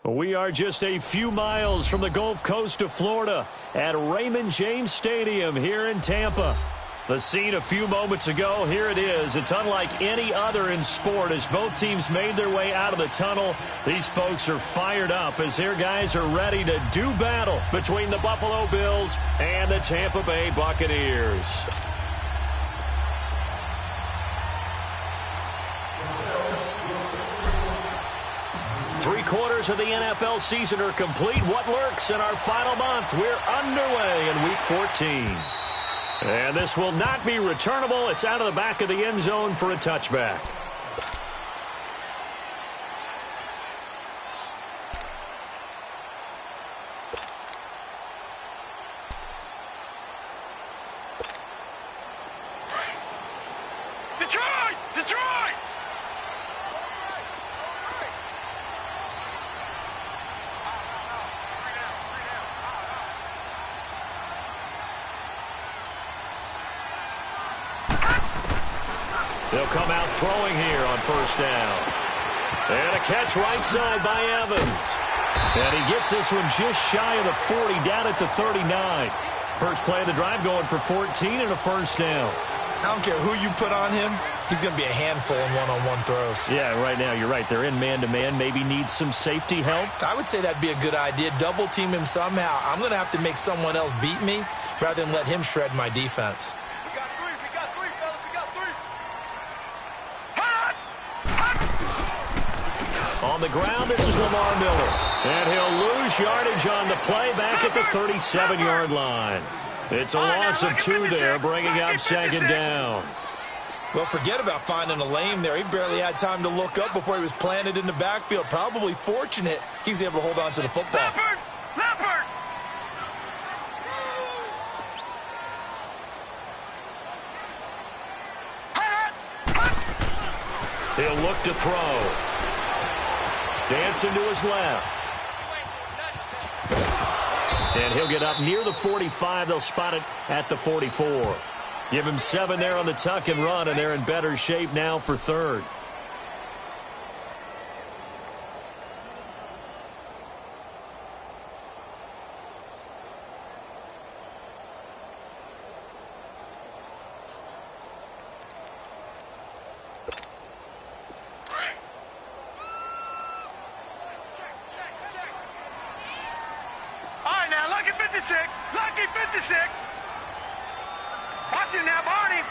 We are just a few miles from the Gulf Coast of Florida at Raymond James Stadium here in Tampa. The scene a few moments ago, here it is. It's unlike any other in sport as both teams made their way out of the tunnel. These folks are fired up as their guys are ready to do battle between the Buffalo Bills and the Tampa Bay Buccaneers. Three-quarters of the NFL season are complete. What lurks in our final month? We're underway in Week 14. And this will not be returnable. It's out of the back of the end zone for a touchback. They'll come out throwing here on first down. And a catch right side by Evans. And he gets this one just shy of the 40, down at the 39. First play of the drive going for 14 and a first down. I don't care who you put on him. He's going to be a handful in one-on-one throws. Yeah, right now you're right. They're in man-to-man. Maybe need some safety help. I would say that'd be a good idea. Double team him somehow. I'm going to have to make someone else beat me rather than let him shred my defense. On the ground, this is Lamar Miller. And he'll lose yardage on the play back at the 37-yard line. It's a loss of 2 there, bringing up second down. Well, forget about finding a lane there. He barely had time to look up before he was planted in the backfield. Probably fortunate he was able to hold on to the football. Leopard! He'll look to throw. Dancing to his left. And he'll get up near the 45. They'll spot it at the 44. Give him 7 there on the tuck and run, and they're in better shape now for third. Lucky 56. Watch him now, Barney.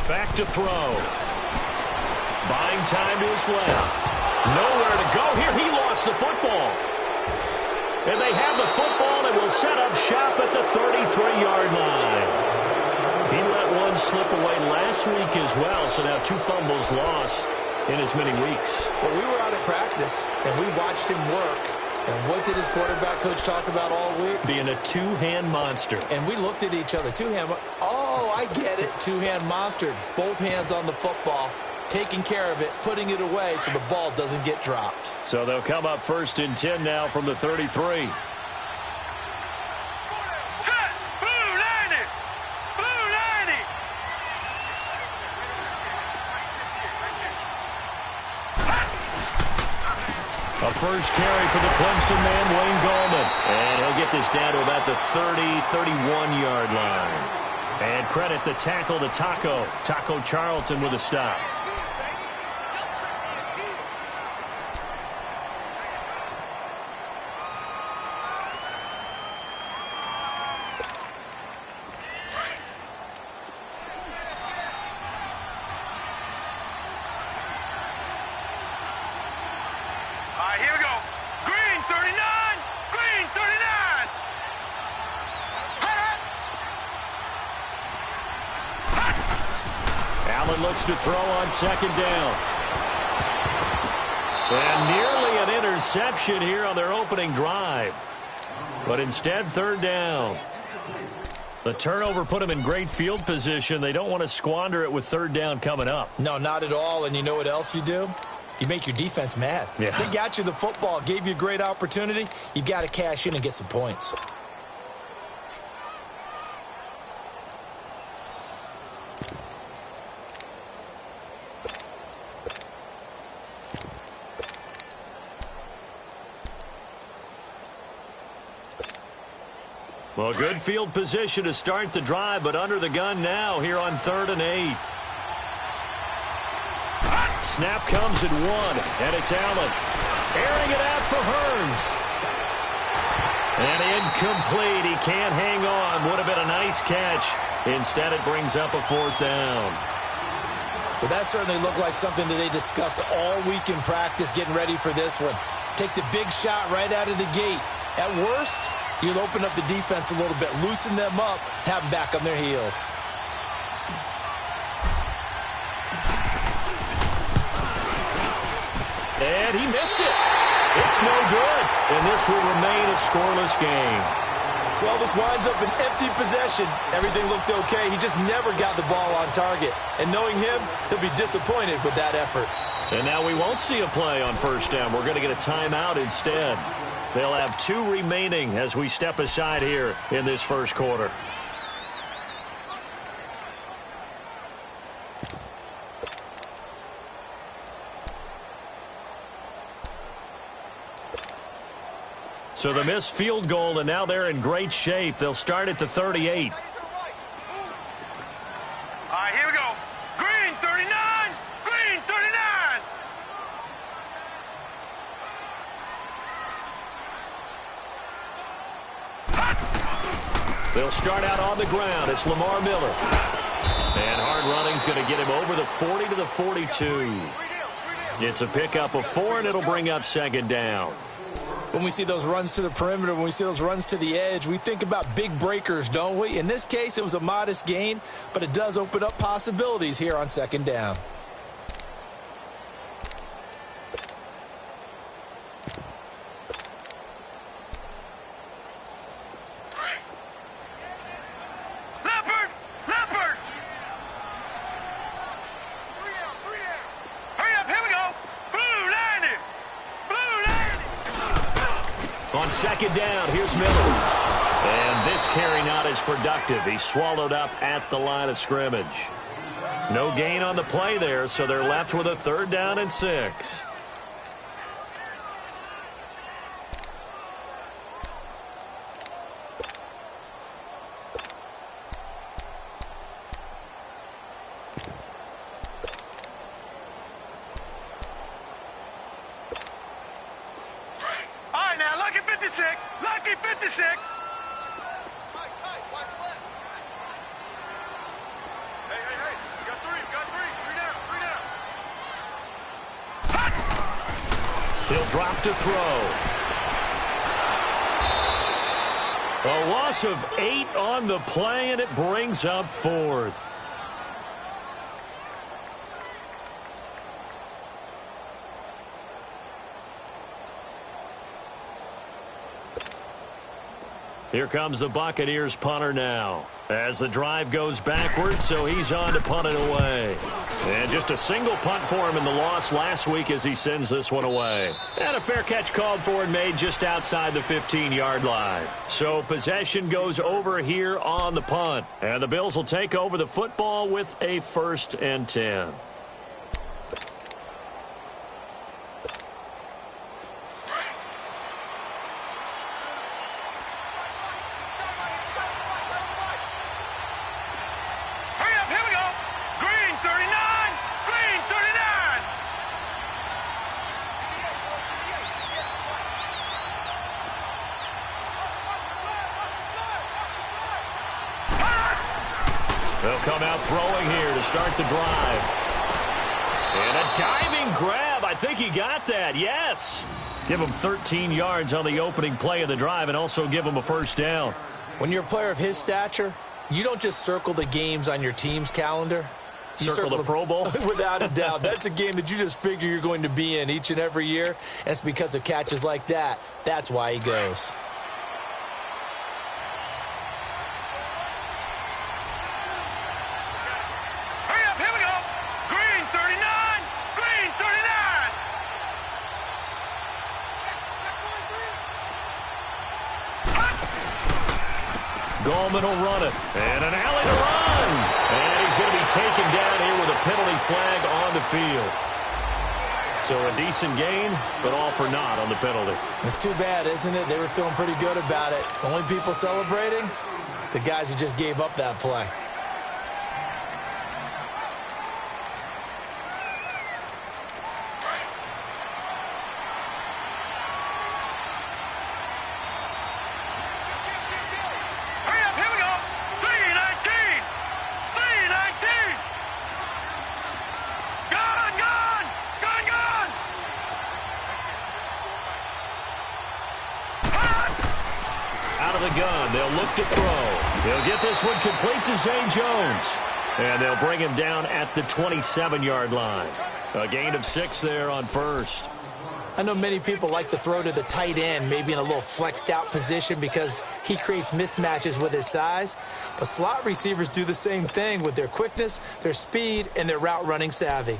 Back to throw. Buying time to his left. Nowhere to go here. He lost the football. And they have the football and will set up shop at the 33-yard line. He let one slip away last week as well, so now 2 fumbles lost in as many weeks. Well, we were out at practice, and we watched him work. And what did his quarterback coach talk about all week? Being a two-hand monster. And we looked at each other. Two-hand. Oh, I get it. Two-hand monster. Both hands on the football, taking care of it, putting it away so the ball doesn't get dropped. So they'll come up 1st and 10 now from the 33. Set. Blue 90. Blue 90. A first carry for the Clemson man, Wayne Gallman. And he'll get this down to about the 30, 31-yard line. And credit the tackle to Taco Charlton with a stop. Here we go. Green 39. Green 39. Allen looks to throw on 2nd down. And nearly an interception here on their opening drive. But instead, 3rd down. The turnover put them in great field position. They don't want to squander it with 3rd down coming up. No, not at all. And you know what else you do? You make your defense mad. Yeah. They got you the football, gave you a great opportunity. You got to cash in and get some points. Well, good field position to start the drive, but under the gun now here on 3rd and 8. Snap comes at 1, and it's Allen. Airing it out for Hearns. And incomplete. He can't hang on. Would have been a nice catch. Instead, it brings up a 4th down. Well, that certainly looked like something that they discussed all week in practice getting ready for this one. Take the big shot right out of the gate. At worst, you'll open up the defense a little bit, loosen them up, have them back on their heels. And he missed it. It's no good. And this will remain a scoreless game. Well, this winds up an empty possession. Everything looked okay. He just never got the ball on target. And knowing him, he'll be disappointed with that effort. And now we won't see a play on 1st down. We're going to get a timeout instead. They'll have 2 remaining as we step aside here in this 1st quarter. So the missed field goal, and now they're in great shape. They'll start at the 38. Here we go. Green 39. Green 39. They'll start out on the ground. It's Lamar Miller. And hard running's going to get him over the 40 to the 42. It's a pickup of 4, and it'll bring up 2nd down. When we see those runs to the perimeter, when we see those runs to the edge, we think about big breakers, don't we? In this case, it was a modest gain, but it does open up possibilities here on 2nd down. Leopard. Leopard. Hurry up. Here we go. Blue 90. Blue 90. On 2nd down, here's Miller. And this carry not as productive. He's swallowed up at the line of scrimmage. No gain on the play there, so they're left with a 3rd down and 6. All right, now, lucky 56. Lucky 56. Hey, you got 3. Three down. He'll drop to throw. A loss of 8 on the play, and it brings up 4th. Here comes the Buccaneers punter now. As the drive goes backwards, so he's on to punt it away. And just a single punt for him in the loss last week as he sends this one away. And a fair catch called for and made just outside the 15-yard line. So possession goes over here on the punt. And the Bills will take over the football with a 1st and 10. They'll come out throwing here to start the drive. And a diving grab. I think he got that. Yes. Give him 13 yards on the opening play of the drive and also give him a 1st down. When you're a player of his stature, you don't just circle the games on your team's calendar. You circle the Pro Bowl? Without a doubt. That's a game that you just figure you're going to be in each and every year. And it's because of catches like that. That's why he goes. Gallman will run it. And an alley to run. And he's going to be taken down here with a penalty flag on the field. So a decent gain, but all for naught on the penalty. It's too bad, isn't it? They were feeling pretty good about it. Only people celebrating? The guys who just gave up that play. Gun. They'll look to throw. They'll get this one complete to Zay Jones. And they'll bring him down at the 27-yard line. A gain of 6 there on 1st. I know many people like to throw to the tight end, maybe in a little flexed out position because he creates mismatches with his size. But slot receivers do the same thing with their quickness, their speed, and their route running savvy.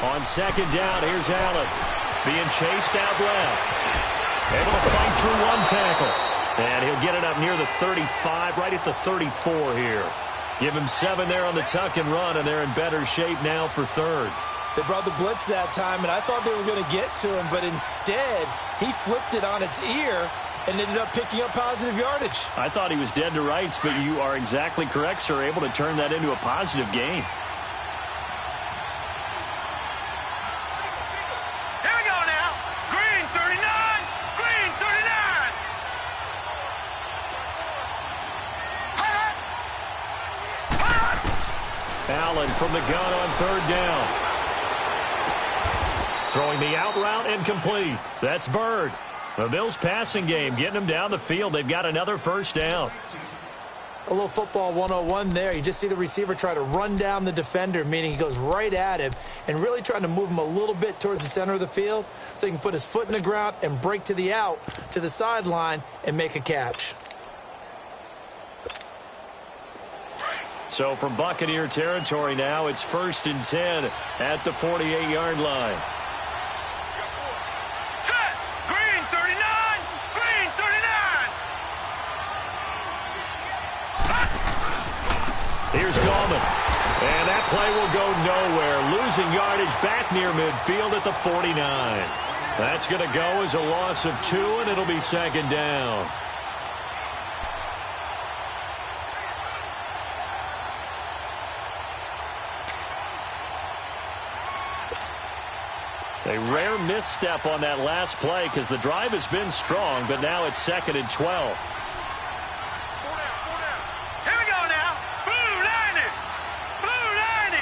On 2nd down, here's Allen. Being chased out left. Able to fight through one tackle. And he'll get it up near the 35, right at the 34 here. Give him 7 there on the tuck and run, and they're in better shape now for 3rd. They brought the blitz that time, and I thought they were going to get to him, but instead, he flipped it on its ear and ended up picking up positive yardage. I thought he was dead to rights, but you are exactly correct, sir, able to turn that into a positive gain. Allen from the gun on 3rd down. Throwing the out route and complete. That's Bird. The Bills passing game getting them down the field. They've got another 1st down. A little football 101 there. You just see the receiver try to run down the defender, meaning he goes right at him and really trying to move him a little bit towards the center of the field so he can put his foot in the ground and break to the out, to the sideline, and make a catch. So from Buccaneer territory now, it's 1st and 10 at the 48-yard line. Set! Green 39! Green 39! Here's Gallman. And that play will go nowhere. Losing yardage back near midfield at the 49. That's going to go as a loss of 2, and it'll be 2nd down. A rare misstep on that last play because the drive has been strong, but now it's 2nd and 12. Here we go now. Blue 90. Blue 90.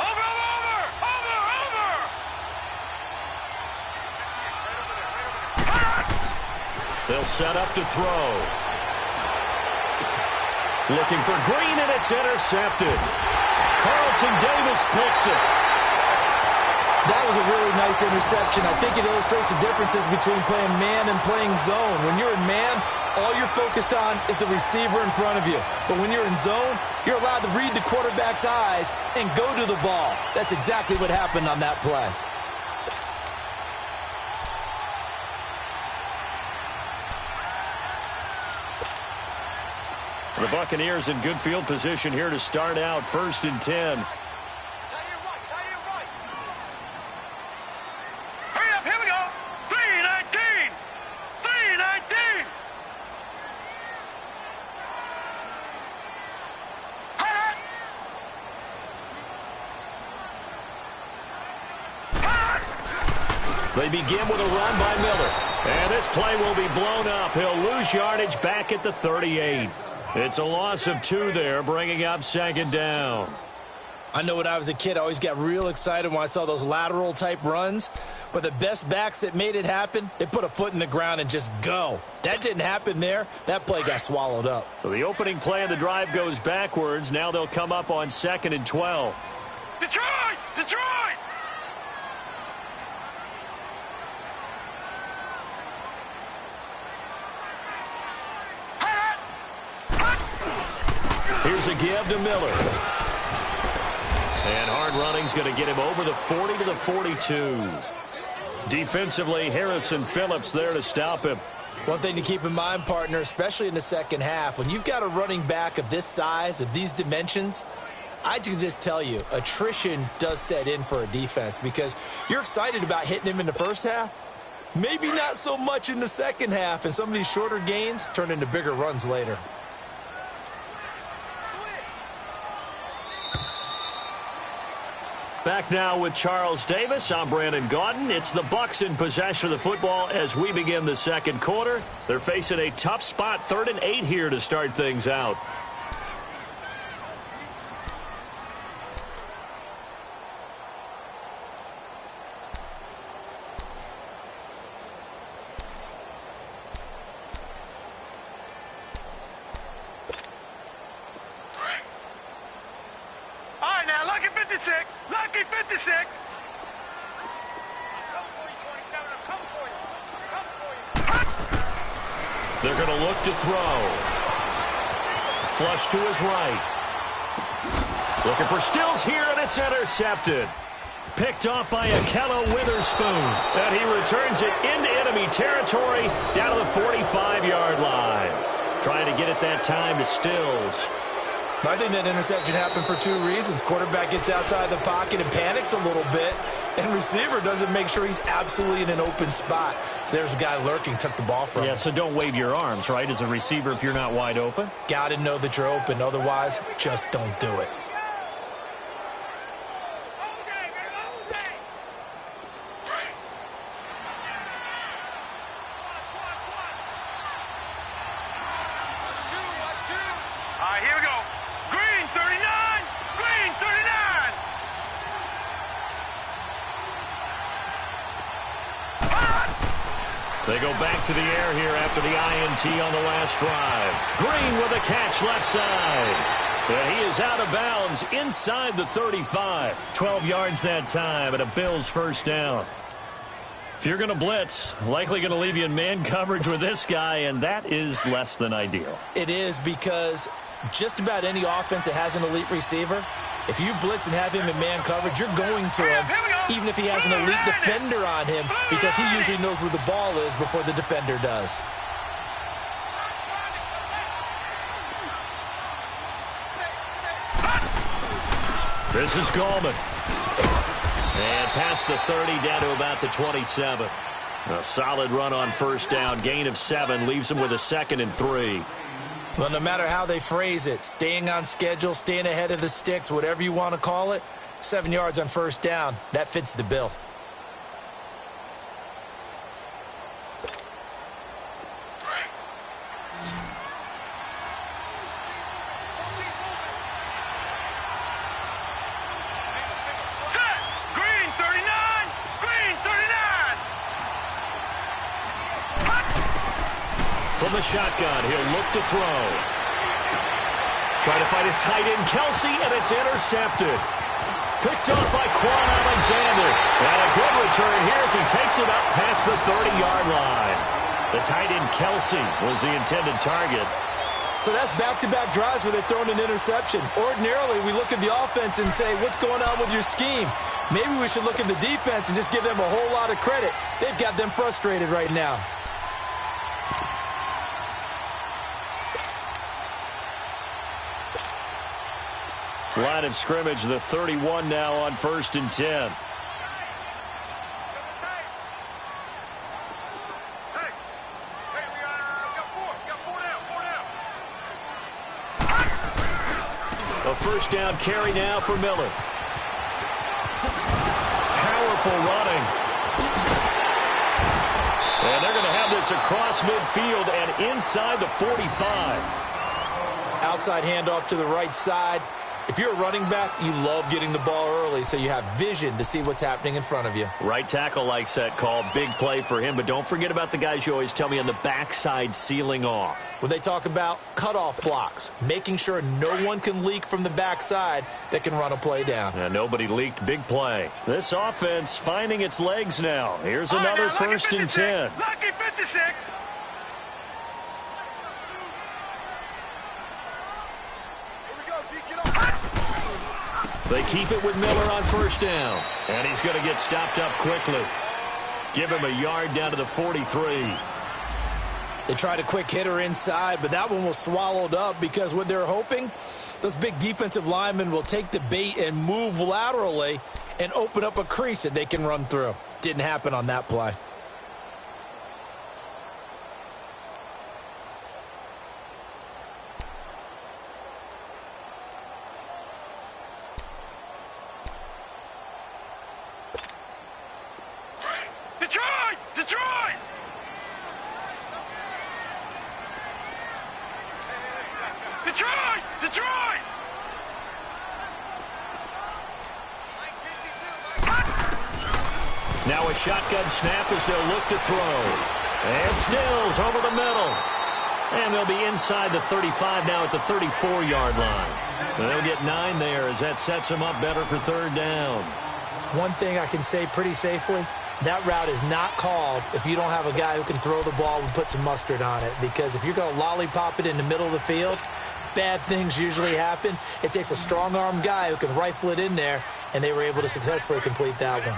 Over, over, over, over. They'll set up to throw. Looking for Green, and it's intercepted. Carlton Davis picks it. That was a really nice interception. I think it illustrates the differences between playing man and playing zone. When you're in man, all you're focused on is the receiver in front of you. But when you're in zone, you're allowed to read the quarterback's eyes and go to the ball. That's exactly what happened on that play. The Buccaneers in good field position here to start out, 1st and 10. Hurry up, here we go. 319. 319. They begin with a run by Miller. And this play will be blown up. He'll lose yardage back at the 38. It's a loss of 2 there, bringing up 2nd down. I know when I was a kid, I always got real excited when I saw those lateral-type runs. But the best backs that made it happen, they put a foot in the ground and just go. That didn't happen there. That play got swallowed up. So the opening play of the drive goes backwards. Now they'll come up on 2nd and 12. Detroit! Detroit! Here's a give to Miller. And hard running's going to get him over the 40 to the 42. Defensively, Harrison Phillips there to stop him. One thing to keep in mind, partner, especially in the second half, when you've got a running back of this size, of these dimensions, I can just tell you, attrition does set in for a defense because you're excited about hitting him in the first half. Maybe not so much in the second half, and some of these shorter gains turn into bigger runs later. Back now with Charles Davis. I'm Brandon Gaudin. It's the Bucs in possession of the football as we begin the second quarter. They're facing a tough spot, 3rd and 8 here to start things out. All right, now, lucky 56. Lucky 56. They're going to look to throw. Flush to his right. Looking for Stills here, and it's intercepted. Picked off by Akello Witherspoon. And he returns it into enemy territory down to the 45-yard line. Trying to get it that time to Stills. I think that interception happened for 2 reasons. Quarterback gets outside the pocket and panics a little bit, and receiver doesn't make sure he's absolutely in an open spot. So there's a guy lurking, took the ball from him. Yeah, so don't wave your arms, right, as a receiver if you're not wide open. Got to know that you're open. Otherwise, just don't do it. All right, here we go. Green 39. Green 39. They go back to the air here after the INT on the last drive. Green with a catch left side. And he is out of bounds inside the 35. 12 yards that time and a Bills first down. If you're going to blitz, likely going to leave you in man coverage with this guy, and that is less than ideal. It is because just about any offense that has an elite receiver, if you blitz and have him in man coverage, you're going to him, even if he has an elite defender on him, because he usually knows where the ball is before the defender does. This is Gallman. And past the 30 down to about the 27. A solid run on first down. Gain of 7 leaves him with a 2nd and 3. Well, no matter how they phrase it, staying on schedule, staying ahead of the sticks, whatever you want to call it, 7 yards on first down, that fits the bill. From the shotgun, he'll look to throw. Trying to find his tight end, Kelsey, and it's intercepted. Picked up by Quan Alexander. And a good return here as he takes it up past the 30-yard line. The tight end, Kelsey, was the intended target. So that's back-to-back drives where they're throwing an interception. Ordinarily, we look at the offense and say, what's going on with your scheme? Maybe we should look at the defense and just give them a whole lot of credit. They've got them frustrated right now. Line of scrimmage, the 31 now on 1st and 10. A first down carry now for Miller. Powerful running. And they're going to have this across midfield and inside the 45. Outside handoff to the right side. If you're a running back, you love getting the ball early so you have vision to see what's happening in front of you. Right tackle likes that call. Big play for him, but don't forget about the guys you always tell me on the backside sealing off. When they talk about cutoff blocks, making sure no one can leak from the backside that can run a play down. And nobody leaked. Big play. This offense finding its legs now. Here's another 1st and 10. Lucky 56. They keep it with Miller on 1st down. And he's going to get stopped up quickly. Give him a yard down to the 43. They tried a quick hitter inside, but that one was swallowed up because what they're hoping, those big defensive linemen will take the bait and move laterally and open up a crease that they can run through. Didn't happen on that play. Detroit! Detroit! Detroit! Detroit! Now a shotgun snap as they'll look to throw. And Stills over the middle. And they'll be inside the 35 now at the 34-yard line. And they'll get 9 there as that sets them up better for 3rd down. One thing I can say pretty safely, that route is not called if you don't have a guy who can throw the ball and put some mustard on it. Because if you're going to lollipop it in the middle of the field, bad things usually happen. It takes a strong-arm guy who can rifle it in there, and they were able to successfully complete that one.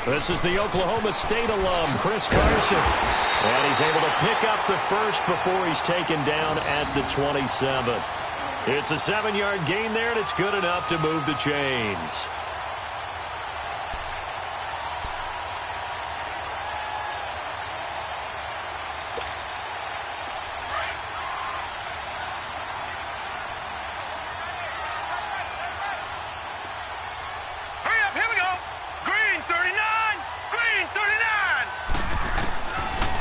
This is the Oklahoma State alum, Chris Carson. And he's able to pick up the first before he's taken down at the 27. It's a 7-yard gain there, and it's good enough to move the chains. Hurry up, here we go. Green 39, green 39.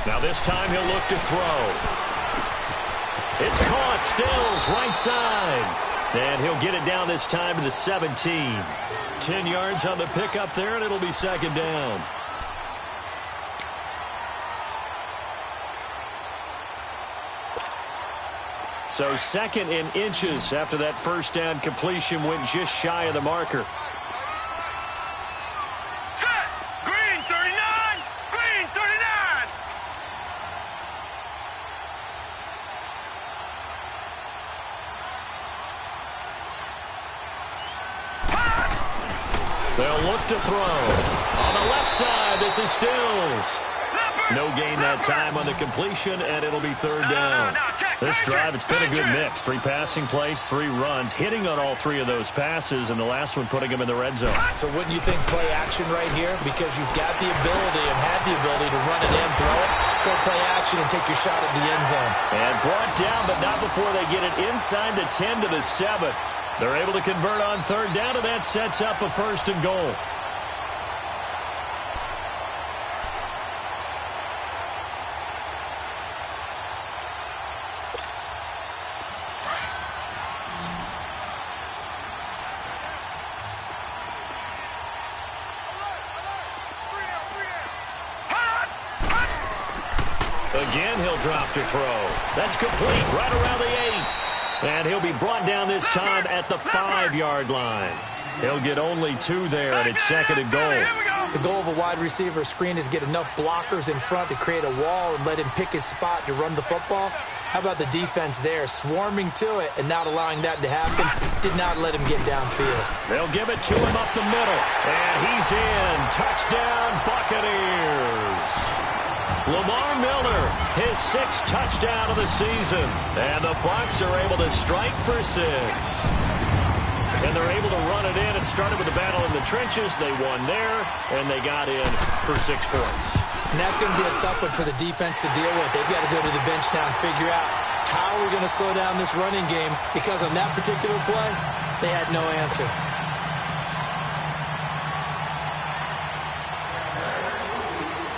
Now this time he'll look to throw. It's caught, Stills, right side. And he'll get it down this time to the 17. 10 yards on the pickup there, and it'll be 2nd down. So 2nd in inches after that 1st down completion went just shy of the marker. Set. Green 39, green 39. They'll look to throw. On the left side, this is Stills. Number No gain that time on the completion, and it'll be third down. This drive, it's been a good mix. 3 passing plays, 3 runs, hitting on all 3 of those passes, and the last one putting them in the red zone. So wouldn't you think play action right here? Because you've got the ability and have the ability to run it in, throw it, go play action, and take your shot at the end zone. And brought down, but not before they get it inside the 10 to the 7. They're able to convert on third down, and that sets up a first and goal. Again, he'll drop to throw. That's complete right around the 8. And he'll be brought down this time at the 5-yard line. He'll get only 2 there, and it's second and goal. The goal of a wide receiver screen is get enough blockers in front to create a wall and let him pick his spot to run the football. How about the defense there, swarming to it and not allowing that to happen? Did not let him get downfield. They'll give it to him up the middle, and he's in. Touchdown, Buccaneers. Lamar Miller, his 6th touchdown of the season. And the Bucs are able to strike for 6. And they're able to run it in. It started with a battle in the trenches. They won there, and they got in for 6 points. And that's going to be a tough one for the defense to deal with. They've got to go to the bench now and figure out how are we going to slow down this running game, because on that particular play, they had no answer.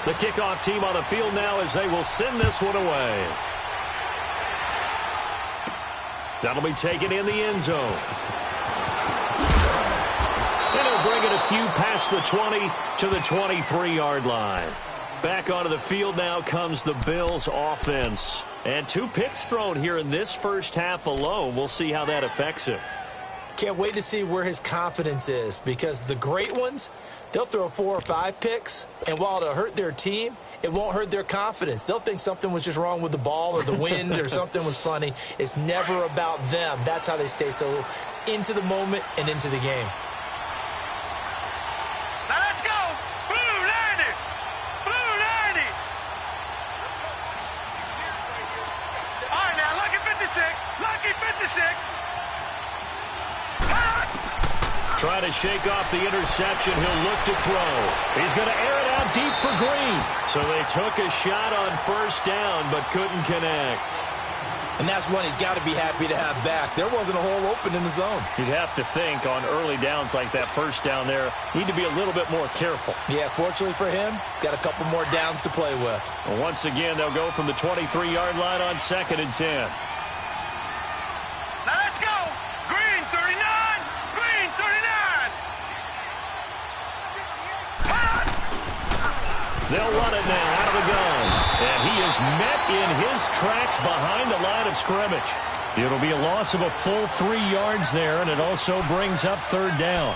The kickoff team on the field now as they will send this one away. That'll be taken in the end zone. And he'll bring it a few past the 20 to the 23-yard line. Back onto the field now comes the Bills offense. And 2 picks thrown here in this first half alone. We'll see how that affects him. Can't wait to see where his confidence is, because the great ones, they'll throw 4 or 5 picks, and while it'll hurt their team, it won't hurt their confidence. They'll think something was just wrong with the ball or the wind or something was funny. It's never about them. That's how they stay so into the moment and into the game. Now let's go. Blue 90. Blue 90. All right, now, lucky 56. Lucky 56. Trying to shake off the interception. He'll look to throw. He's going to air it out deep for Green. So they took a shot on first down but couldn't connect. And that's one he's got to be happy to have back. There wasn't a hole open in the zone. You'd have to think on early downs like that first down there, need to be a little bit more careful. Yeah, fortunately for him, got a couple more downs to play with. Well, once again, they'll go from the 23-yard line on 2nd and 10. Now let's go. Green 39. Green 39. They'll run it now out of the gun. And he is met in his tracks behind the line of scrimmage. It'll be a loss of a full 3 yards there, and it also brings up third down.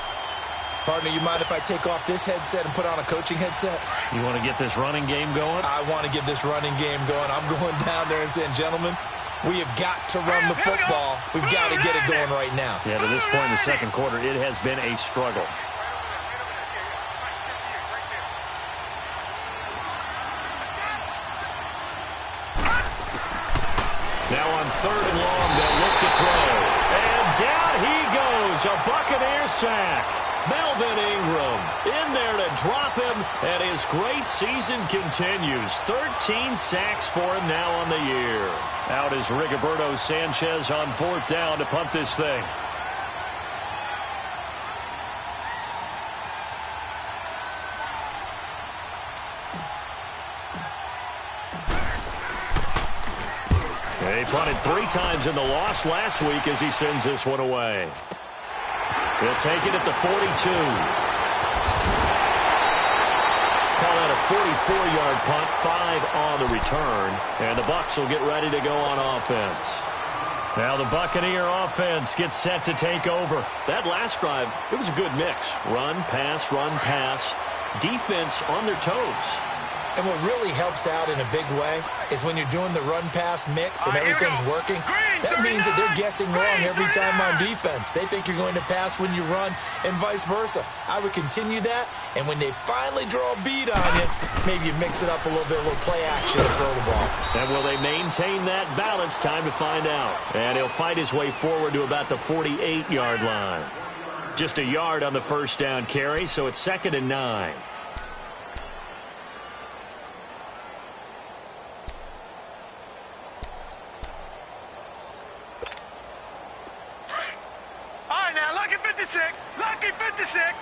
Partner, you mind if I take off this headset and put on a coaching headset? You want to get this running game going? I want to get this running game going. I'm going down there and saying, gentlemen, we have got to run the football. We've got to get it going right now. Yeah, to this point in the second quarter, it has been a struggle. Now on 3rd and long, they'll look to throw. And down he goes, a Buccaneer sack. Melvin Ingram in there to drop him, and his great season continues. 13 sacks for him now on the year. Out is Rigoberto Sanchez on 4th down to punt this thing. He punted 3 times in the loss last week as he sends this one away. He'll take it at the 42. Call that a 44-yard punt, 5 on the return. And the Bucs will get ready to go on offense. Now the Buccaneer offense gets set to take over. That last drive, it was a good mix. Run, pass, defense on their toes. And what really helps out in a big way is when you're doing the run-pass mix and everything's working, that means that they're guessing wrong every time on defense. They think you're going to pass when you run and vice versa. I would continue that, and when they finally draw a beat on you, maybe you mix it up a little bit, a little play action and throw the ball. And will they maintain that balance? Time to find out. And he'll fight his way forward to about the 48-yard line. Just a yard on the first down carry, so it's 2nd and 9. Lucky 56.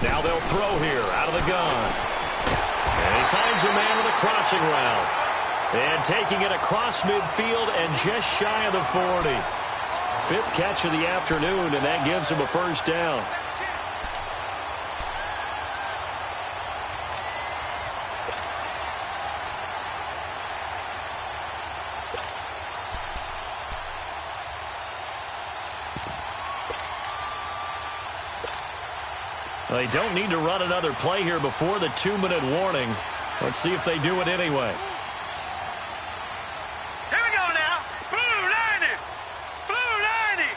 Now they'll throw here out of the gun. And he finds a man with a crossing route. And taking it across midfield and just shy of the 40. 5th catch of the afternoon, and that gives him a first down. They don't need to run another play here before the 2-minute warning. Let's see if they do it anyway. Here we go now. Blue 90. Blue 90.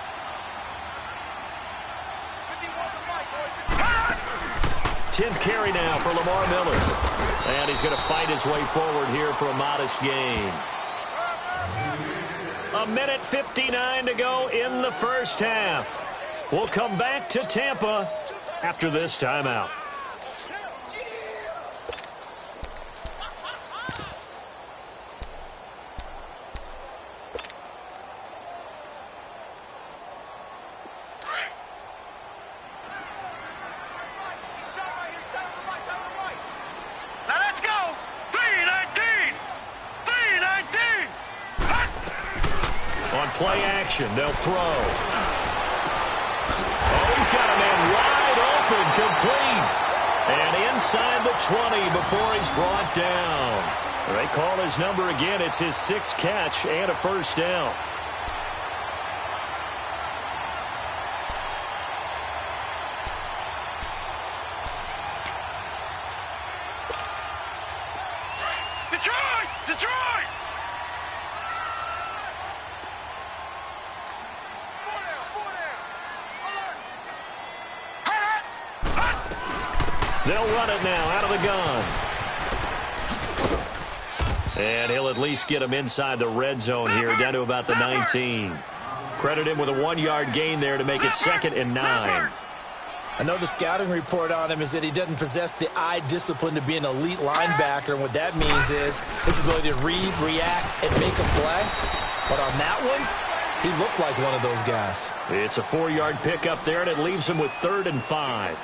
10th carry now for Lamar Miller. And he's going to fight his way forward here for a modest gain. 1:59 to go in the first half. We'll come back to Tampa after this timeout. Now let's go. 319. 319. On play action, they'll throw. Oh, he's got a man wide open, complete. And inside the 20 before he's brought down. They call his number again. It's his 6th catch and a first down. Detroit! Detroit! They'll run it now out of the gun. And he'll at least get him inside the red zone here, down to about the 19. Credit him with a 1-yard gain there to make it 2nd and 9. I know the scouting report on him is that he doesn't possess the eye discipline to be an elite linebacker, and what that means is his ability to read, react, and make a play. But on that one, he looked like one of those guys. It's a 4-yard pickup there, and it leaves him with 3rd and 5.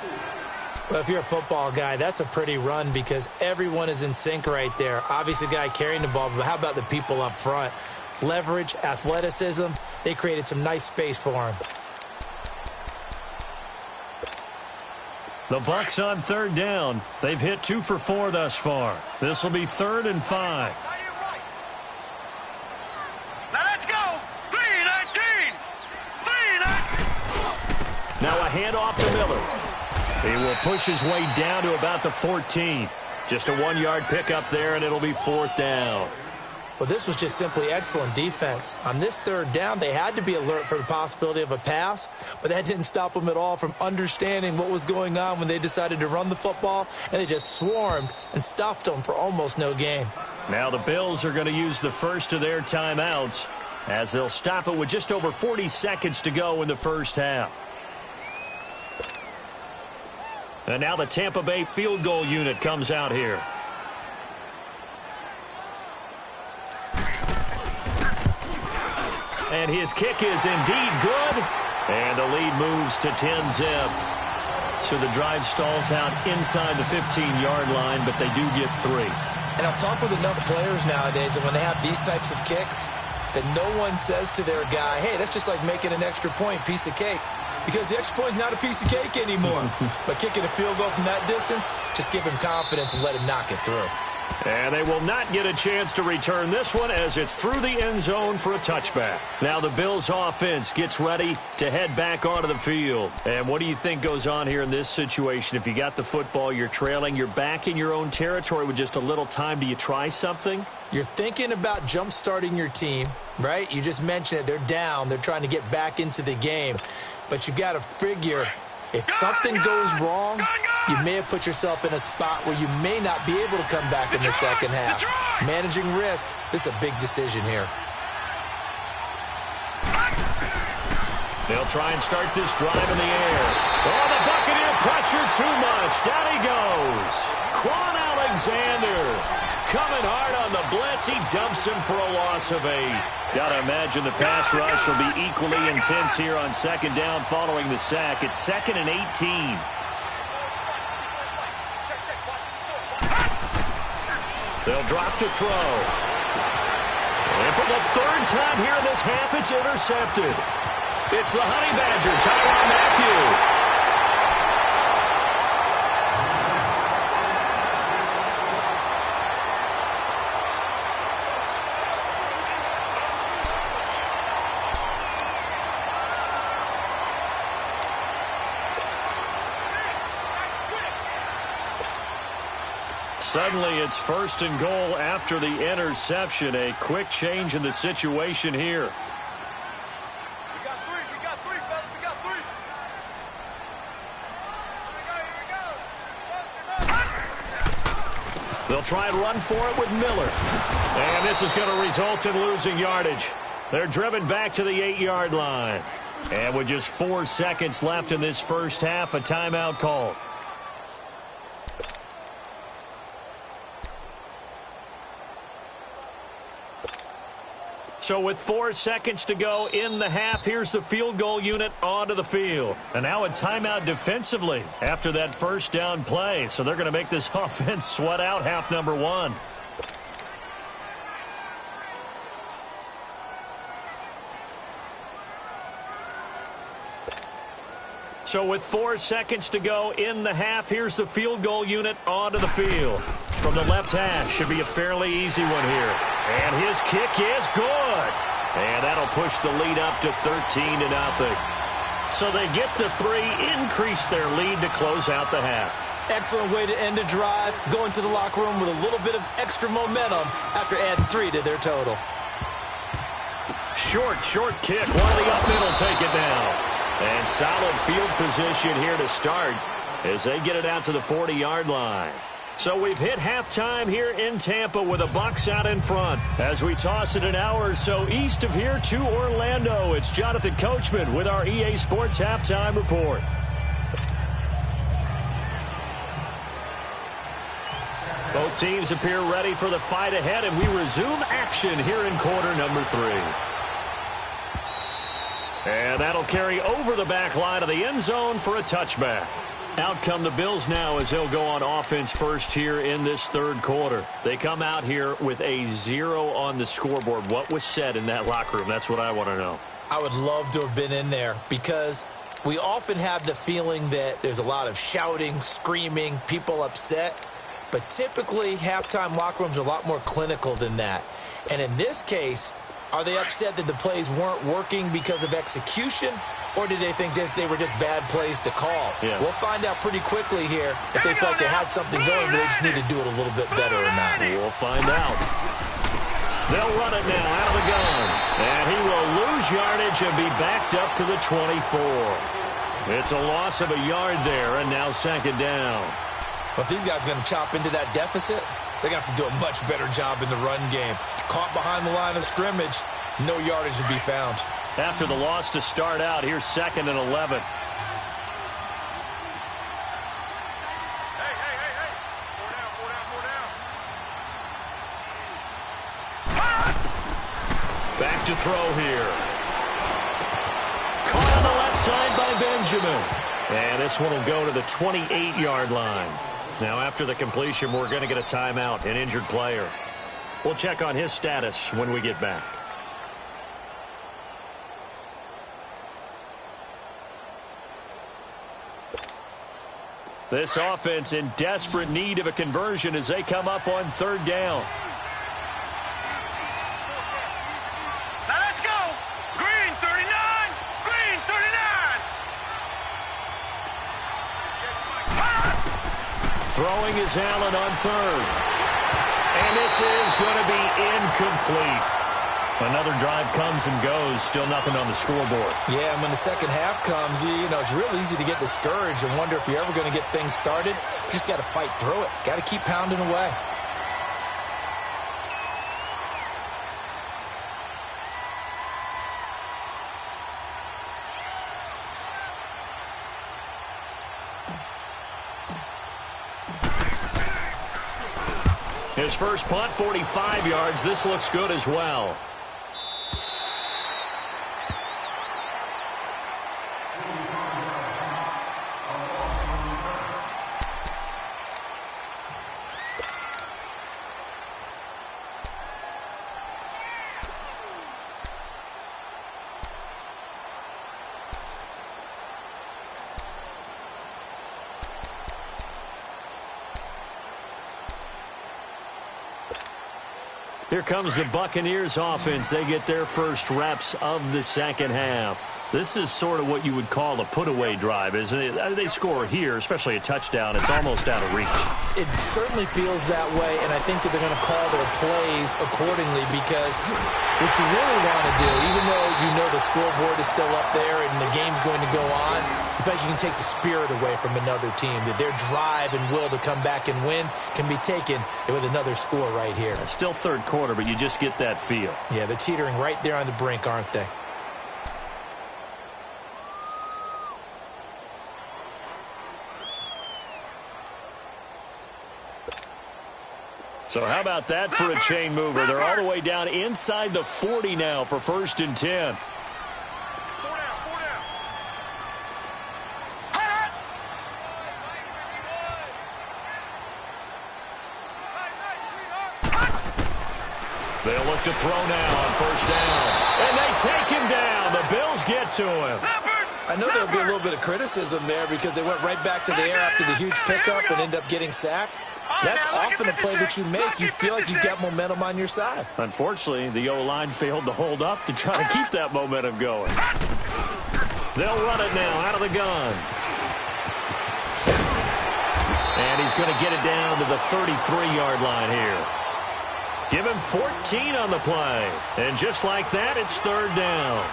Well, if you're a football guy, that's a pretty run because everyone is in sync right there. Obviously, the guy carrying the ball, but how about the people up front? Leverage, athleticism, they created some nice space for him. The Bucs on 3rd down. They've hit 2 for 4 thus far. This will be 3rd and 5. Now let's go. 319. 319. Now a handoff to Miller. He will push his way down to about the 14. Just a 1-yard pickup there, and it'll be 4th down. Well, this was just simply excellent defense. On this 3rd down, they had to be alert for the possibility of a pass, but that didn't stop them at all from understanding what was going on when they decided to run the football, and they just swarmed and stuffed them for almost no gain. Now the Bills are going to use the first of their timeouts as they'll stop it with just over 40 seconds to go in the first half. And now the Tampa Bay field goal unit comes out here. And his kick is indeed good. And the lead moves to 10-zip. So the drive stalls out inside the 15-yard line, but they do get 3. And I've talked with enough players nowadays that when they have these types of kicks, that no one says to their guy, hey, that's just like making an extra point, piece of cake. Because the extra point is not a piece of cake anymore. But kicking a field goal from that distance, just give him confidence and let him knock it through. And they will not get a chance to return this one as it's through the end zone for a touchback. Now the Bills offense gets ready to head back onto the field. And what do you think goes on here in this situation? If you got the football, you're trailing, you're back in your own territory with just a little time. Do you try something? You're thinking about jump-starting your team, right? You just mentioned it. They're down. They're trying to get back into the game. But you got to figure if something goes wrong, you may have put yourself in a spot where you may not be able to come back in the second half. Managing risk, this is a big decision here. They'll try and start this drive in the air. Oh, the Buccaneer pressure too much. Down he goes. Quan Alexander coming hard on the blitz. He dumps him for a loss of 8. Got to imagine the pass rush will be equally intense here on second down following the sack. It's 2nd and 18. They'll drop to throw. And for the 3rd time here in this half, it's intercepted. It's the Honey Badger, Tyrann Mathieu. Suddenly, it's 1st and goal after the interception. A quick change in the situation here. We got 3, fellas, we got 3. Here we go. They'll try and run for it with Miller. And this is going to result in losing yardage. They're driven back to the 8-yard line. And with just 4 seconds left in this first half, a timeout call. So with 4 seconds to go in the half, here's the field goal unit onto the field. And now a timeout defensively after that first down play. So they're going to make this offense sweat out half number 1. So with 4 seconds to go in the half, here's the field goal unit onto the field. From the left hash, should be a fairly easy one here. And his kick is good. And that'll push the lead up to 13-0. So they get the 3, increase their lead to close out the half. Excellent way to end a drive, going to the locker room with a little bit of extra momentum after adding 3 to their total. Short kick. One of the up middle take it down. And solid field position here to start as they get it out to the 40-yard line. So we've hit halftime here in Tampa with the Bucs out in front. As we toss it an hour or so east of here to Orlando, it's Jonathan Coachman with our EA Sports Halftime Report. Both teams appear ready for the fight ahead, and we resume action here in quarter number 3. And that'll carry over the back line of the end zone for a touchback. Out come the Bills now as they'll go on offense first here in this 3rd quarter. They come out here with a 0 on the scoreboard. What was said in that locker room? That's what I want to know. I would love to have been in there because we often have the feeling that there's a lot of shouting, screaming, people upset. But typically, halftime locker rooms are a lot more clinical than that. And in this case, are they upset that the plays weren't working because of execution, or did they think they were just bad plays to call? Yeah. We'll find out pretty quickly here if they felt they had something going, but they just need to do it a little bit better or not. We'll find out. They'll run it now out of the gun. And he will lose yardage and be backed up to the 24. It's a loss of a yard there, and now 2nd down. But these guys are going to chop into that deficit. They're going to have to do a much better job in the run game. Caught behind the line of scrimmage, no yardage to be found. After the loss to start out, here's 2nd and 11. Hey. 4 down. Back to throw here. Caught on the left side by Benjamin. And this one will go to the 28-yard line. Now, after the completion, we're going to get a timeout, an injured player. We'll check on his status when we get back. This offense in desperate need of a conversion as they come up on third down. Now let's go. Green 39. Green 39. Throwing is Allen on third. And this is going to be incomplete. Another drive comes and goes. Still nothing on the scoreboard. Yeah, and when the second half comes, you know, it's real easy to get discouraged and wonder if you're ever going to get things started. You just got to fight through it. Got to keep pounding away. His first punt, 45 yards. This looks good as well. Here comes the Buccaneers offense. They get their first reps of the second half. This is sort of what you would call a put-away drive, isn't it? They score here, especially a touchdown. It's almost out of reach. It certainly feels that way, and I think that they're going to call their plays accordingly because what you really want to do, even though you know the scoreboard is still up there and the game's going to go on, you feel like you can take the spirit away from another team, that their drive and will to come back and win can be taken with another score right here. Still third quarter, but you just get that feel. Yeah, they're teetering right there on the brink, aren't they? So how about that for a chain mover? They're all the way down inside the 40 now for 1st and 10. They'll look to throw now on 1st down. And they take him down. The Bills get to him. I know there'll be a little bit of criticism there because they went right back to the air after the huge pickup and end up getting sacked. That's often a play that you make. You feel like you've got momentum on your side. Unfortunately, the O-line failed to hold up to try to keep that momentum going. They'll run it now out of the gun. And he's going to get it down to the 33-yard line here. Give him 14 on the play. And just like that, it's 3rd down.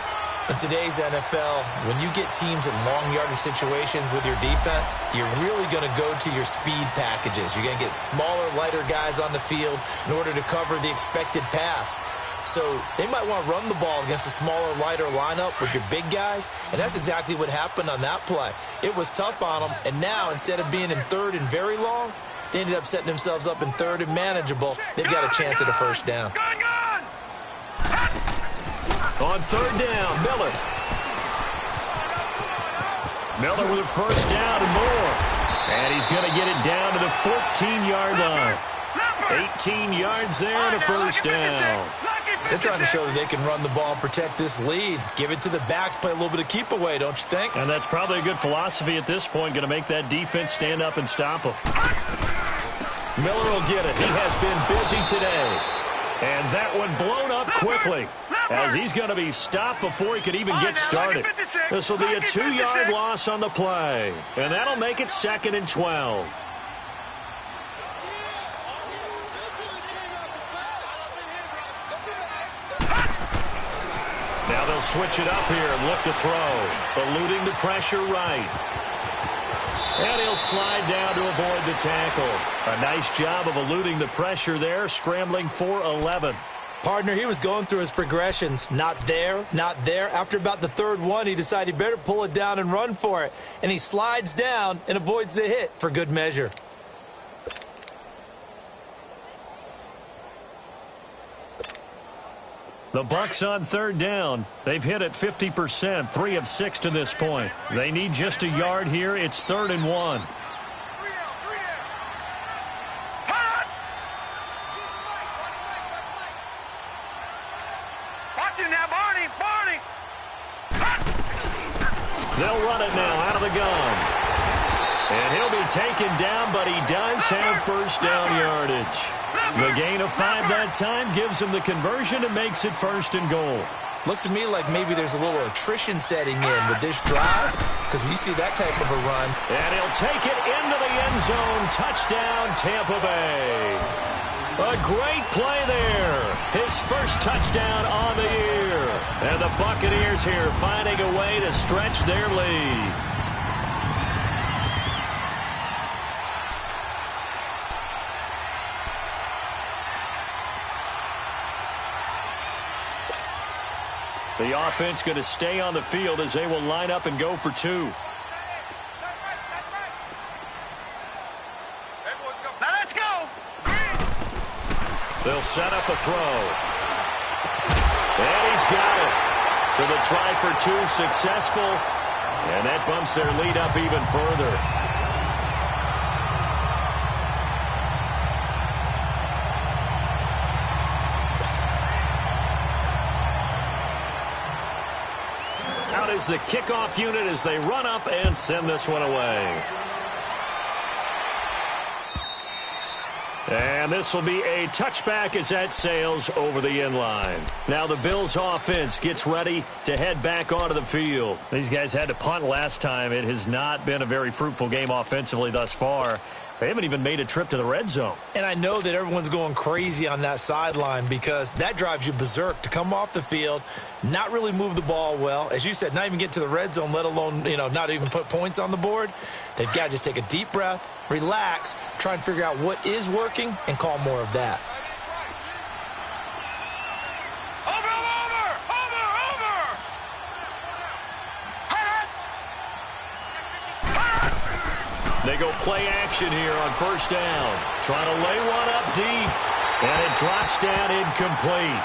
In today's NFL, when you get teams in long yardage situations with your defense, you're really going to go to your speed packages. You're going to get smaller, lighter guys on the field in order to cover the expected pass. So they might want to run the ball against a smaller, lighter lineup with your big guys, and that's exactly what happened on that play. It was tough on them, and now instead of being in 3rd and very long, they ended up setting themselves up in 3rd and manageable. They've got a chance at a 1st down. On 3rd down, Miller. Miller with a 1st down and more. And he's going to get it down to the 14-yard line. 18 yards there and a 1st down. They're trying to show that they can run the ball and protect this lead. Give it to the backs, play a little bit of keep away, don't you think? And that's probably a good philosophy at this point, going to make that defense stand up and stop them. Miller will get it. He has been busy today. And that one blown up quickly as he's going to be stopped before he could even get started. This will be a 2-yard loss on the play. And that'll make it 2nd and 12. Now they'll switch it up here and look to throw. Eluding the pressure right. And he'll slide down to avoid the tackle. A nice job of eluding the pressure there, scrambling for 11. Partner, he was going through his progressions. Not there, not there. After about the 3rd one, he decided he better pull it down and run for it. And he slides down and avoids the hit for good measure. The Bucs on 3rd down. They've hit it 50%, 3 of 6 to this point. They need just a yard here. It's 3rd and 1. Watch him now, Barney. Barney. They'll run it now out of the gun. And he'll be taken down, but he does have first down yardage. The gain of 5 that time gives him the conversion and makes it 1st and goal. Looks to me like maybe there's a little attrition setting in with this drive, because when you see that type of a run. And he'll take it into the end zone. Touchdown, Tampa Bay. A great play there. His first touchdown on the year. And the Buccaneers here finding a way to stretch their lead. The offense going to stay on the field as they will line up and go for 2. Now let's go. They'll set up a throw. And he's got it. So the try for 2 successful. And that bumps their lead up even further. Out is the kickoff unit as they run up and send this one away. And this will be a touchback as that sails over the end line. Now the Bills offense gets ready to head back onto the field. These guys had to punt last time. It has not been a very fruitful game offensively thus far. They haven't even made a trip to the red zone. And I know that everyone's going crazy on that sideline because that drives you berserk to come off the field, not really move the ball well. As you said, not even get to the red zone, let alone, not even put points on the board. They've got to just take a deep breath, relax, try and figure out what is working, and call more of that. They go play action here on first down. Trying to lay one up deep. And it drops down incomplete.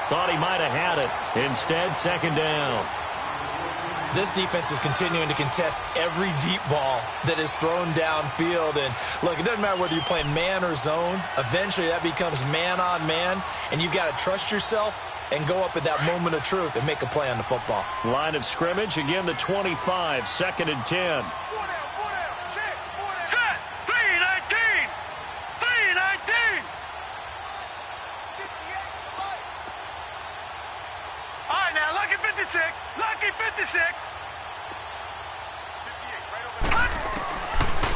Thought he might have had it. Instead, 2nd down. This defense is continuing to contest every deep ball that is thrown downfield. And, look, it doesn't matter whether you're playing man or zone. Eventually, that becomes man on man. And you've got to trust yourself and go up at that moment of truth and make a play on the football. Line of scrimmage, again, the 25, 2nd and 10. Lucky 56.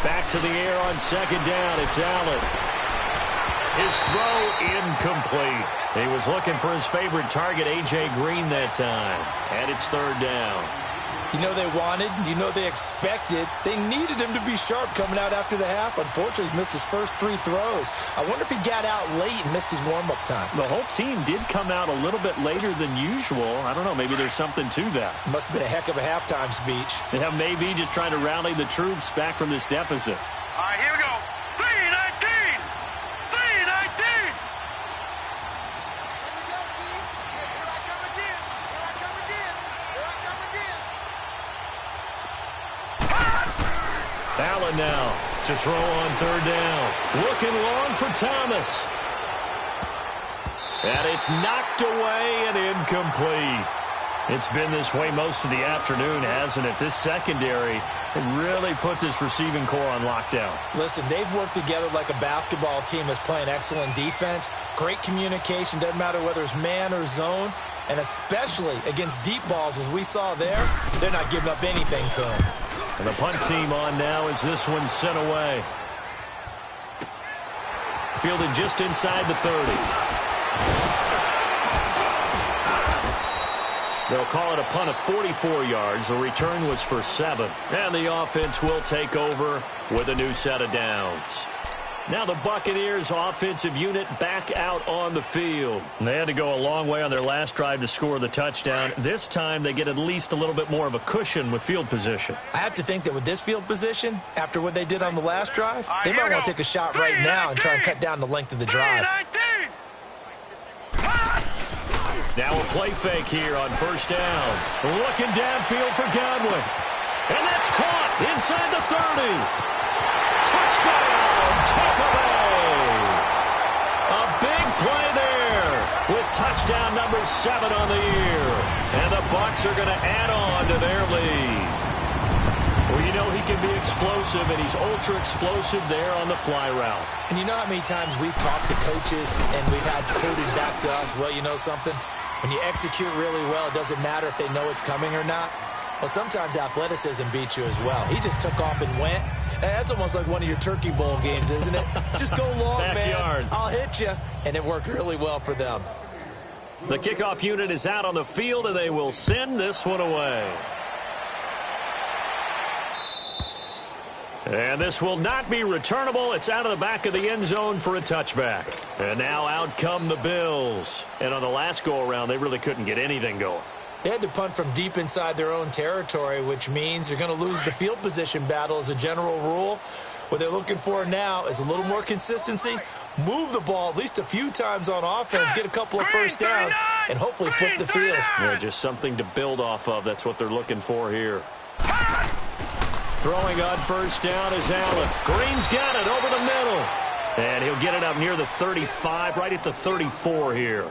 Back to the air on 2nd down. It's Allen. His throw incomplete. He was looking for his favorite target, A.J. Green, that time. And it's 3rd down. You know they wanted, they expected, they needed him to be sharp coming out after the half. Unfortunately, he's missed his first 3 throws. I wonder if he got out late and missed his warm-up time. The whole team did come out a little bit later than usual. I don't know, maybe there's something to that. Must have been a heck of a halftime speech. Yeah, maybe just trying to rally the troops back from this deficit. All right, here we go. 3-19. 3-19. Allen now to throw on 3rd down. Looking long for Thomas. And it's knocked away and incomplete. It's been this way most of the afternoon, hasn't it? This secondary really put this receiving core on lockdown. Listen, they've worked together like a basketball team that's playing excellent defense. Great communication. Doesn't matter whether it's man or zone. And especially against deep balls, as we saw there, they're not giving up anything to them. And the punt team on now as this one's sent away. Fielded just inside the 30. They'll call it a punt of 44 yards. The return was for 7. And the offense will take over with a new set of downs. Now the Buccaneers offensive unit back out on the field. They had to go a long way on their last drive to score the touchdown. This time they get at least a little bit more of a cushion with field position. I have to think that with this field position, after what they did on the last drive, they might want to take a shot right now and try and cut down the length of the drive. Now a play fake here on first down. Looking downfield for Godwin. And that's caught inside the 30. Touchdown, Tampa Bay. A big play there with touchdown number 7 on the year. And the Bucs are going to add on to their lead. Well, you know he can be explosive, and he's ultra-explosive there on the fly route. And you know how many times we've talked to coaches and we've had quoted back to us, well, you know something? When you execute really well, it doesn't matter if they know it's coming or not. Well, sometimes athleticism beats you as well. He just took off and went. That's almost like one of your Turkey Bowl games, isn't it? Just go long, Backyard. man. I'll hit you. And it worked really well for them. The kickoff unit is out on the field, and they will send this one away. And this will not be returnable. It's out of the back of the end zone for a touchback. And now out come the Bills. And on the last go-around, they really couldn't get anything going. They had to punt from deep inside their own territory, which means you're going to lose the field position battle as a general rule. What they're looking for now is a little more consistency, move the ball at least a few times on offense, get a couple of first downs, and hopefully flip the field. Yeah, just something to build off of. That's what they're looking for here. Throwing on first down is Allen. Green's got it over the middle. And he'll get it up near the 35, right at the 34 here.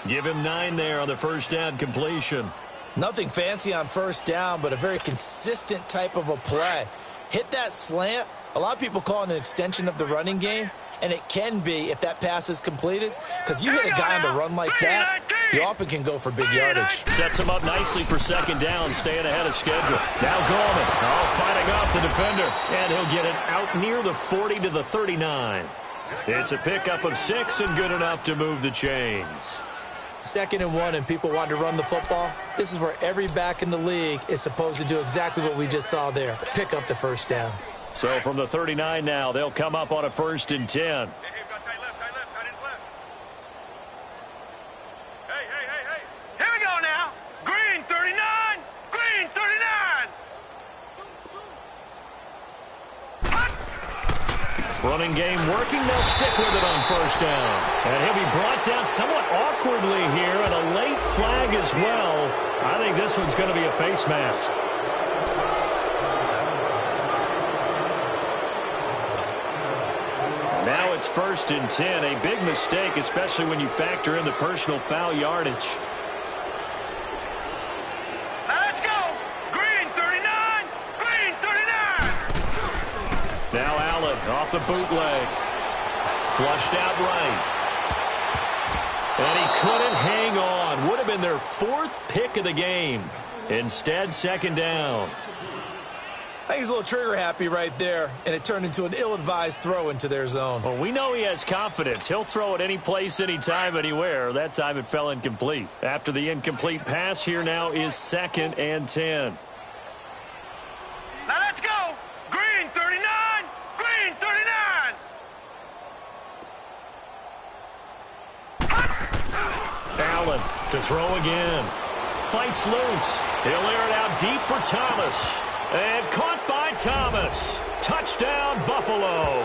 Give him 9 there on the first down completion. Nothing fancy on first down, but a very consistent type of a play. Hit that slant. A lot of people call it an extension of the running game, and it can be if that pass is completed, because you hit a guy on the run like that, he often can go for big yardage. Sets him up nicely for second down, staying ahead of schedule. Now Gorman, fighting off the defender, and he'll get it out near the 40 to the 39. It's a pickup of 6 and good enough to move the chains. 2nd and 1 and people want to run the football. This is where every back in the league is supposed to do exactly what we just saw there. Pick up the first down. So from the 39 now, they'll come up on a 1st and 10. Hey, we've got tight left, tight ends left. Hey. Here we go now. Green 39, green 39. Running game working. They'll stick with it on first down. And he'll be brought down somewhat awkwardly here, and a late flag as well. I think this one's going to be a face mask. Now it's 1st and 10. A big mistake, especially when you factor in the personal foul yardage. Let's go. Green 39, green 39. Now Allen off the bootleg. Flushed out right. And he couldn't hang on. Would have been their 4th pick of the game. Instead, 2nd down. I think he's a little trigger happy right there, and it turned into an ill-advised throw into their zone. Well, we know he has confidence. He'll throw it any place, anytime, anywhere. That time it fell incomplete. After the incomplete pass, here now is 2nd and 10. Now let's go. Green 39, green 39. Allen to throw again. Fights loose. He'll air it out deep for Thomas. And caught by Thomas. Touchdown, Buffalo.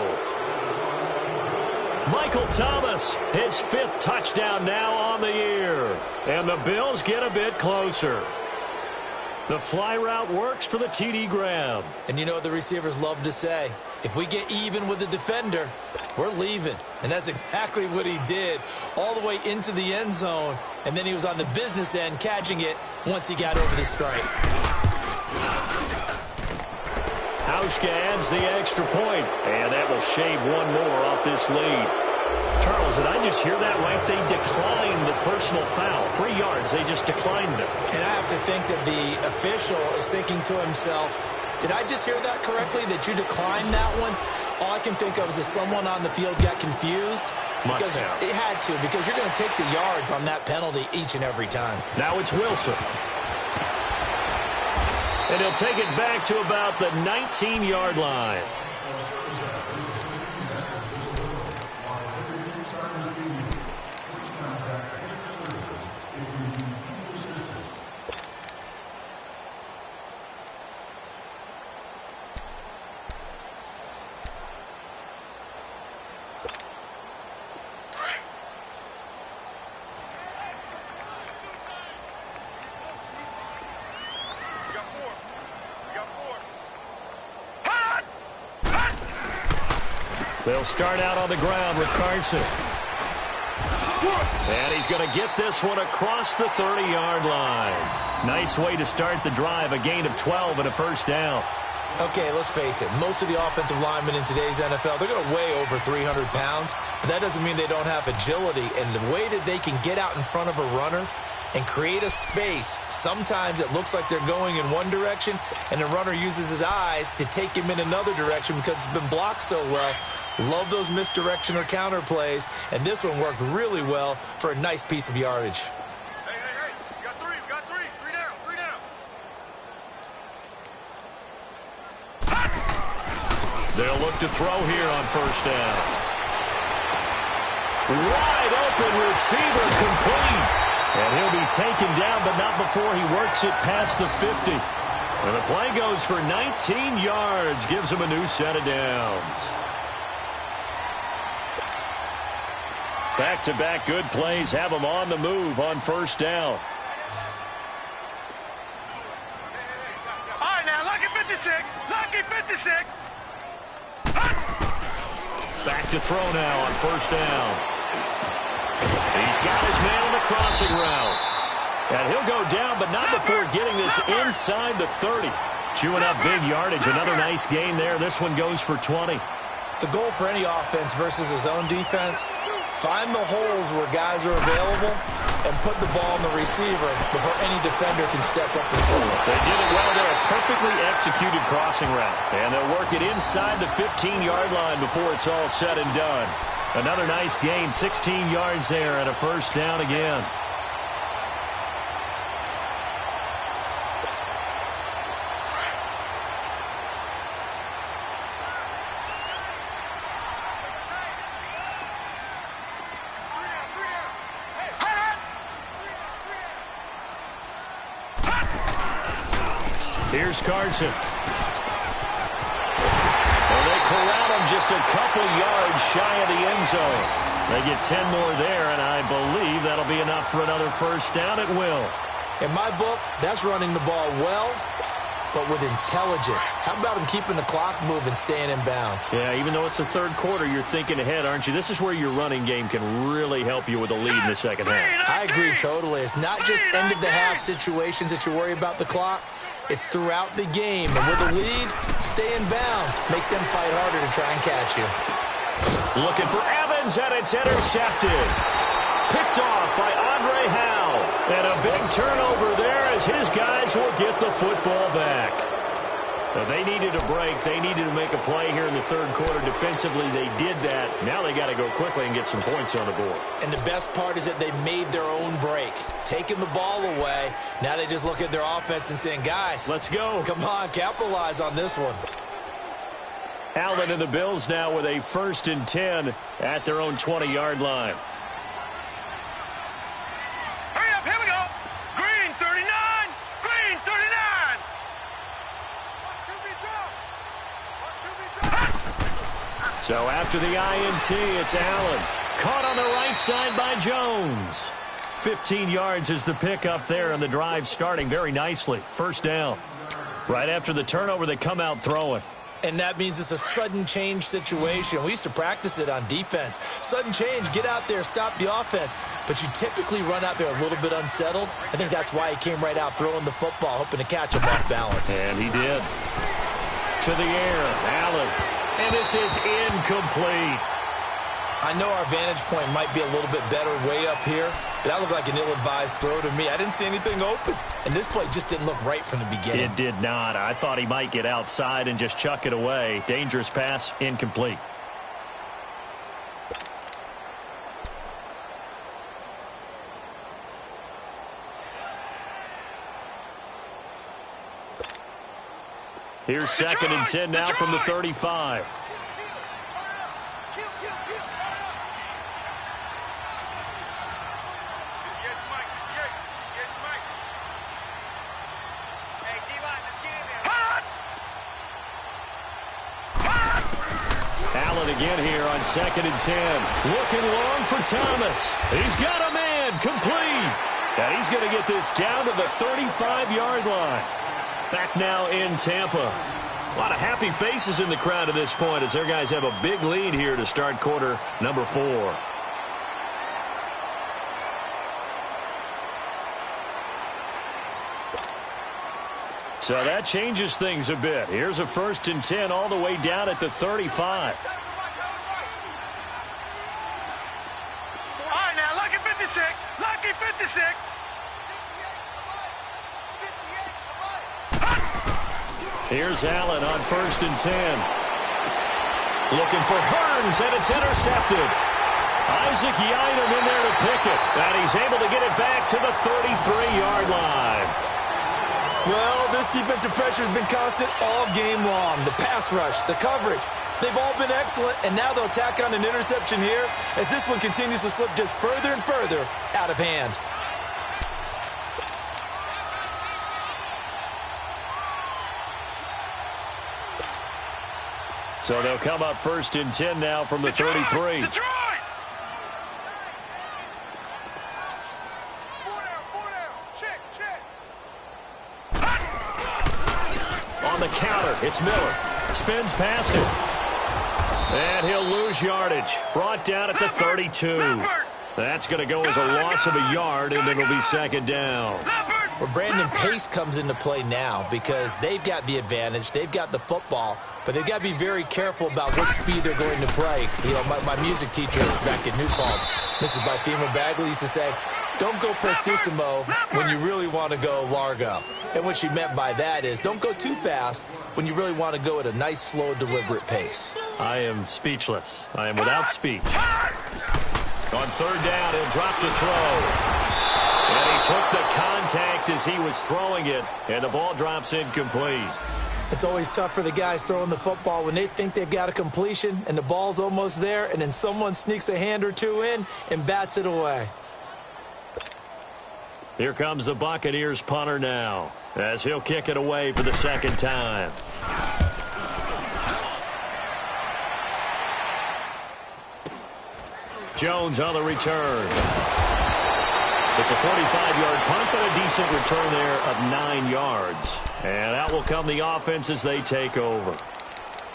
Michael Thomas, his 5th touchdown now on the year. And the Bills get a bit closer. The fly route works for the TD grab. And you know what the receivers love to say? If we get even with the defender, we're leaving. And that's exactly what he did, all the way into the end zone. And then he was on the business end catching it once he got over the stripe. Hauschka adds the extra point, and that will shave one more off this lead. Charles, did I just hear that right? They declined the personal foul. 3 yards, they just declined them. And I have to think that the official is thinking to himself, did I just hear that correctly, that you declined that one? All I can think of is that someone on the field got confused. Because it had to, because you're going to take the yards on that penalty each and every time. Now it's Wilson. And he'll take it back to about the 19-yard line. They'll start out on the ground with Carson. And he's going to get this one across the 30-yard line. Nice way to start the drive, a gain of 12 and a first down. Okay, let's face it. Most of the offensive linemen in today's NFL, they're going to weigh over 300 pounds, but that doesn't mean they don't have agility. And the way that they can get out in front of a runner and create a space, sometimes it looks like they're going in one direction, and the runner uses his eyes to take him in another direction because it's been blocked so well. Love those misdirection or counter plays, and this one worked really well for a nice piece of yardage. They'll look to throw here on first down. Wide open receiver, complete. And he'll be taken down, but not before he works it past the 50. And the play goes for 19 yards, gives him a new set of downs. Back-to-back good plays have him on the move on first down. All right, now, lucky 56. Lucky 56. Back to throw now on first down. He's got his man on the crossing route. And he'll go down, but not before getting this inside the 30. Chewing up big yardage. Another nice gain there. This one goes for 20. The goal for any offense versus his own defense, find the holes where guys are available and put the ball in the receiver before any defender can step up and throw it. They did it well there. A perfectly executed crossing route. And they'll work it inside the 15-yard line before it's all said and done. Another nice gain, 16 yards there and a first down again. Here's Carson. Well, they corral him just a couple yards shy of the end zone. They get 10 more there, and I believe that'll be enough for another first down. It will. In my book, that's running the ball well, but with intelligence. How about him keeping the clock moving, staying in bounds? Yeah, even though it's the third quarter, you're thinking ahead, aren't you? This is where your running game can really help you with a lead in the second half. I agree totally. It's not just end-of-the-half situations that you worry about the clock. It's throughout the game. And with a lead, stay in bounds. Make them fight harder to try and catch you. Looking for Evans, and it's intercepted. Picked off by Andre Howe. And a big turnover there as his guys will get the football back. Now, they needed a break. They needed to make a play here in the third quarter. Defensively, they did that. Now they got to go quickly and get some points on the board. And the best part is that they made their own break. Taking the ball away. Now they just look at their offense and saying, guys, let's go. Come on, capitalize on this one. Allen and the Bills now with a 1st and 10 at their own 20-yard line. Hurry up, here we go. Green 39. Green 39. So after the INT, it's Allen. Caught on the right side by Jones. 15 yards is the pickup there, and the drive starting very nicely. First down. Right after the turnover, they come out throwing. And that means it's a sudden change situation. We used to practice it on defense. Sudden change, get out there, stop the offense. But you typically run out there a little bit unsettled. I think that's why he came right out throwing the football, hoping to catch him off balance. And he did. To the air, Allen. And this is incomplete. I know our vantage point might be a little bit better way up here, but that looked like an ill-advised throw to me. I didn't see anything open, and this play just didn't look right from the beginning. It did not. I thought he might get outside and just chuck it away. Dangerous pass, incomplete. Here's 2nd and 10 now from the 35. Again here on 2nd and 10. Looking long for Thomas. He's got a man complete. And he's going to get this down to the 35-yard line. Back now in Tampa. A lot of happy faces in the crowd at this point as their guys have a big lead here to start quarter number 4. So that changes things a bit. Here's a 1st and 10 all the way down at the 35. All right, now, lucky 56. Lucky 56. Here's Allen on 1st and 10. Looking for Hearns, and it's intercepted. Isaac Yiadom in there to pick it, and he's able to get it back to the 33-yard line. Well, this defensive pressure has been constant all game long. The pass rush, the coverage, they've all been excellent, and now they'll tack on an interception here as this one continues to slip just further and further out of hand. So they'll come up 1st and 10 now from the 33. Detroit! On the counter, it's Miller. Spins past it. And he'll lose yardage. Brought down at the 32. That's going to go as a loss of a yard, and it'll be 2nd down. Well, Brandon, pace comes into play now because they've got the advantage. They've got the football, but they've got to be very careful about what speed they're going to play. You know, my music teacher back at New Paltz, Mrs. Bythema Bagley, used to say, don't go prestissimo when you really want to go largo. And what she meant by that is don't go too fast when you really want to go at a nice, slow, deliberate pace. I am speechless. I am without speech. On 3rd down, he'll drop to throw. And he took the contact as he was throwing it, and the ball drops incomplete. It's always tough for the guys throwing the football when they think they've got a completion and the ball's almost there, and then someone sneaks a hand or two in and bats it away. Here comes the Buccaneers punter now, as he'll kick it away for the 2nd time. Jones on the return. It's a 45-yard punt, but a decent return there of 9 yards. And out will come the offense as they take over.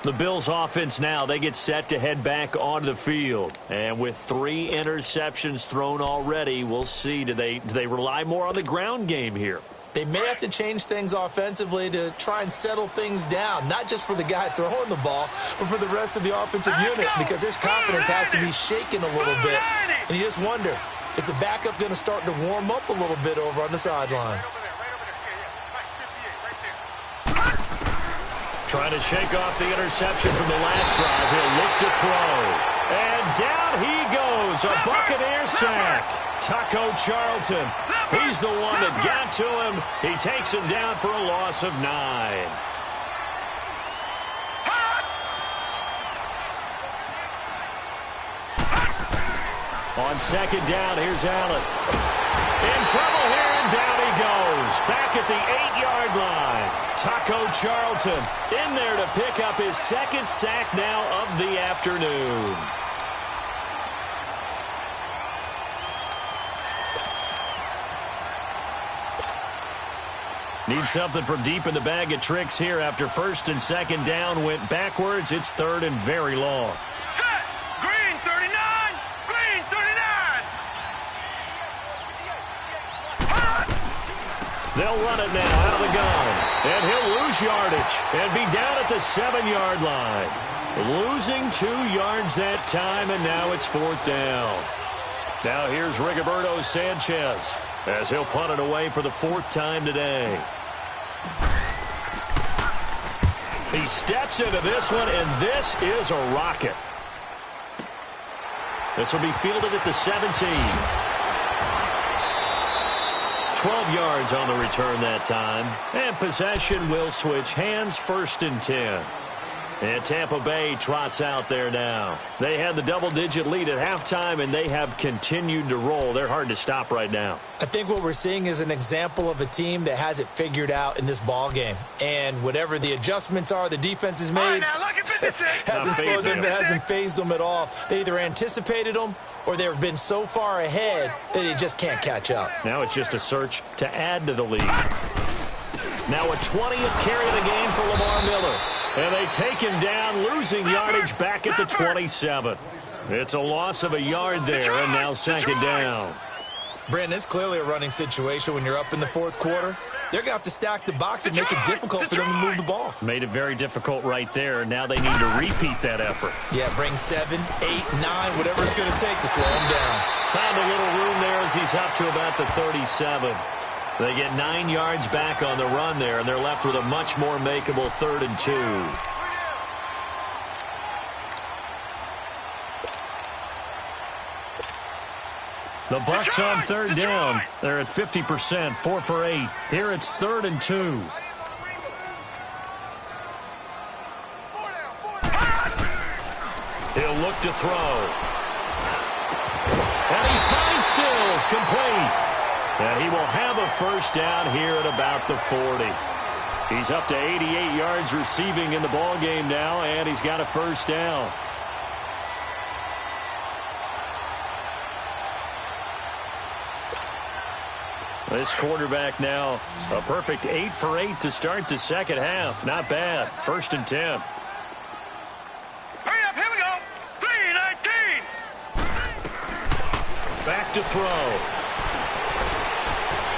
The Bills offense now, they get set to head back onto the field. And with 3 interceptions thrown already, we'll see, do they rely more on the ground game here? They may have to change things offensively to try and settle things down, not just for the guy throwing the ball, but for the rest of the offensive unit, because their confidence has to be shaken a little bit. And you just wonder, is the backup going to start to warm up a little bit over on the sideline? Trying to shake off the interception from the last drive. He'll look to throw. And down he goes. A Buccaneer sack. Taco Charlton. He's the one that got to him. He takes him down for a loss of 9. On 2nd down, here's Allen. In trouble here, and down he goes. Back at the 8-yard line. Taco Charlton in there to pick up his 2nd sack now of the afternoon. Need something from deep in the bag of tricks here after 1st and 2nd down went backwards. It's 3rd and very long. Set. Green 39. Green 39. They'll run it now out of the gun. And he'll lose yardage and be down at the 7-yard line. Losing 2 yards that time, and now it's 4th down. Now here's Rigoberto Sanchez as he'll punt it away for the 4th time today. He steps into this one, and this is a rocket. This will be fielded at the 17. 12 yards on the return that time. And possession will switch hands, 1st and 10. And Tampa Bay trots out there now. They had the double-digit lead at halftime, and they have continued to roll. They're hard to stop right now. I think what we're seeing is an example of a team that has it figured out in this ball game. And whatever the adjustments are the defense has made hasn't slowed them, hasn't phased them at all. They either anticipated them or they've been so far ahead that they just can't catch up. Now it's just a search to add to the lead. Now a 20th carry of the game for Lamar Miller. And they take him down, losing yardage back at the 27. It's a loss of a yard there, and now 2nd down. Brandon, it's clearly a running situation when you're up in the 4th quarter. they're going to have to stack the box and make it difficult for them to move the ball. Made it very difficult right there. Now they need to repeat that effort. Yeah, bring 7, 8, 9, whatever it's going to take to slow him down. Found a little room there as he's up to about the 37. They get 9 yards back on the run there, and they're left with a much more makeable 3rd and 2. The Bucs on 3rd down. They're at 50%, 4 for 8. Here it's 3rd and 2. He'll look to throw. And he finds Stills, complete. And he will have a first down here at about the 40. He's up to 88 yards receiving in the ball game now, and he's got a first down. This quarterback now, a perfect 8 for 8 to start the second half. Not bad. 1st and 10. Hurry up, here we go. 3-19. Back to throw.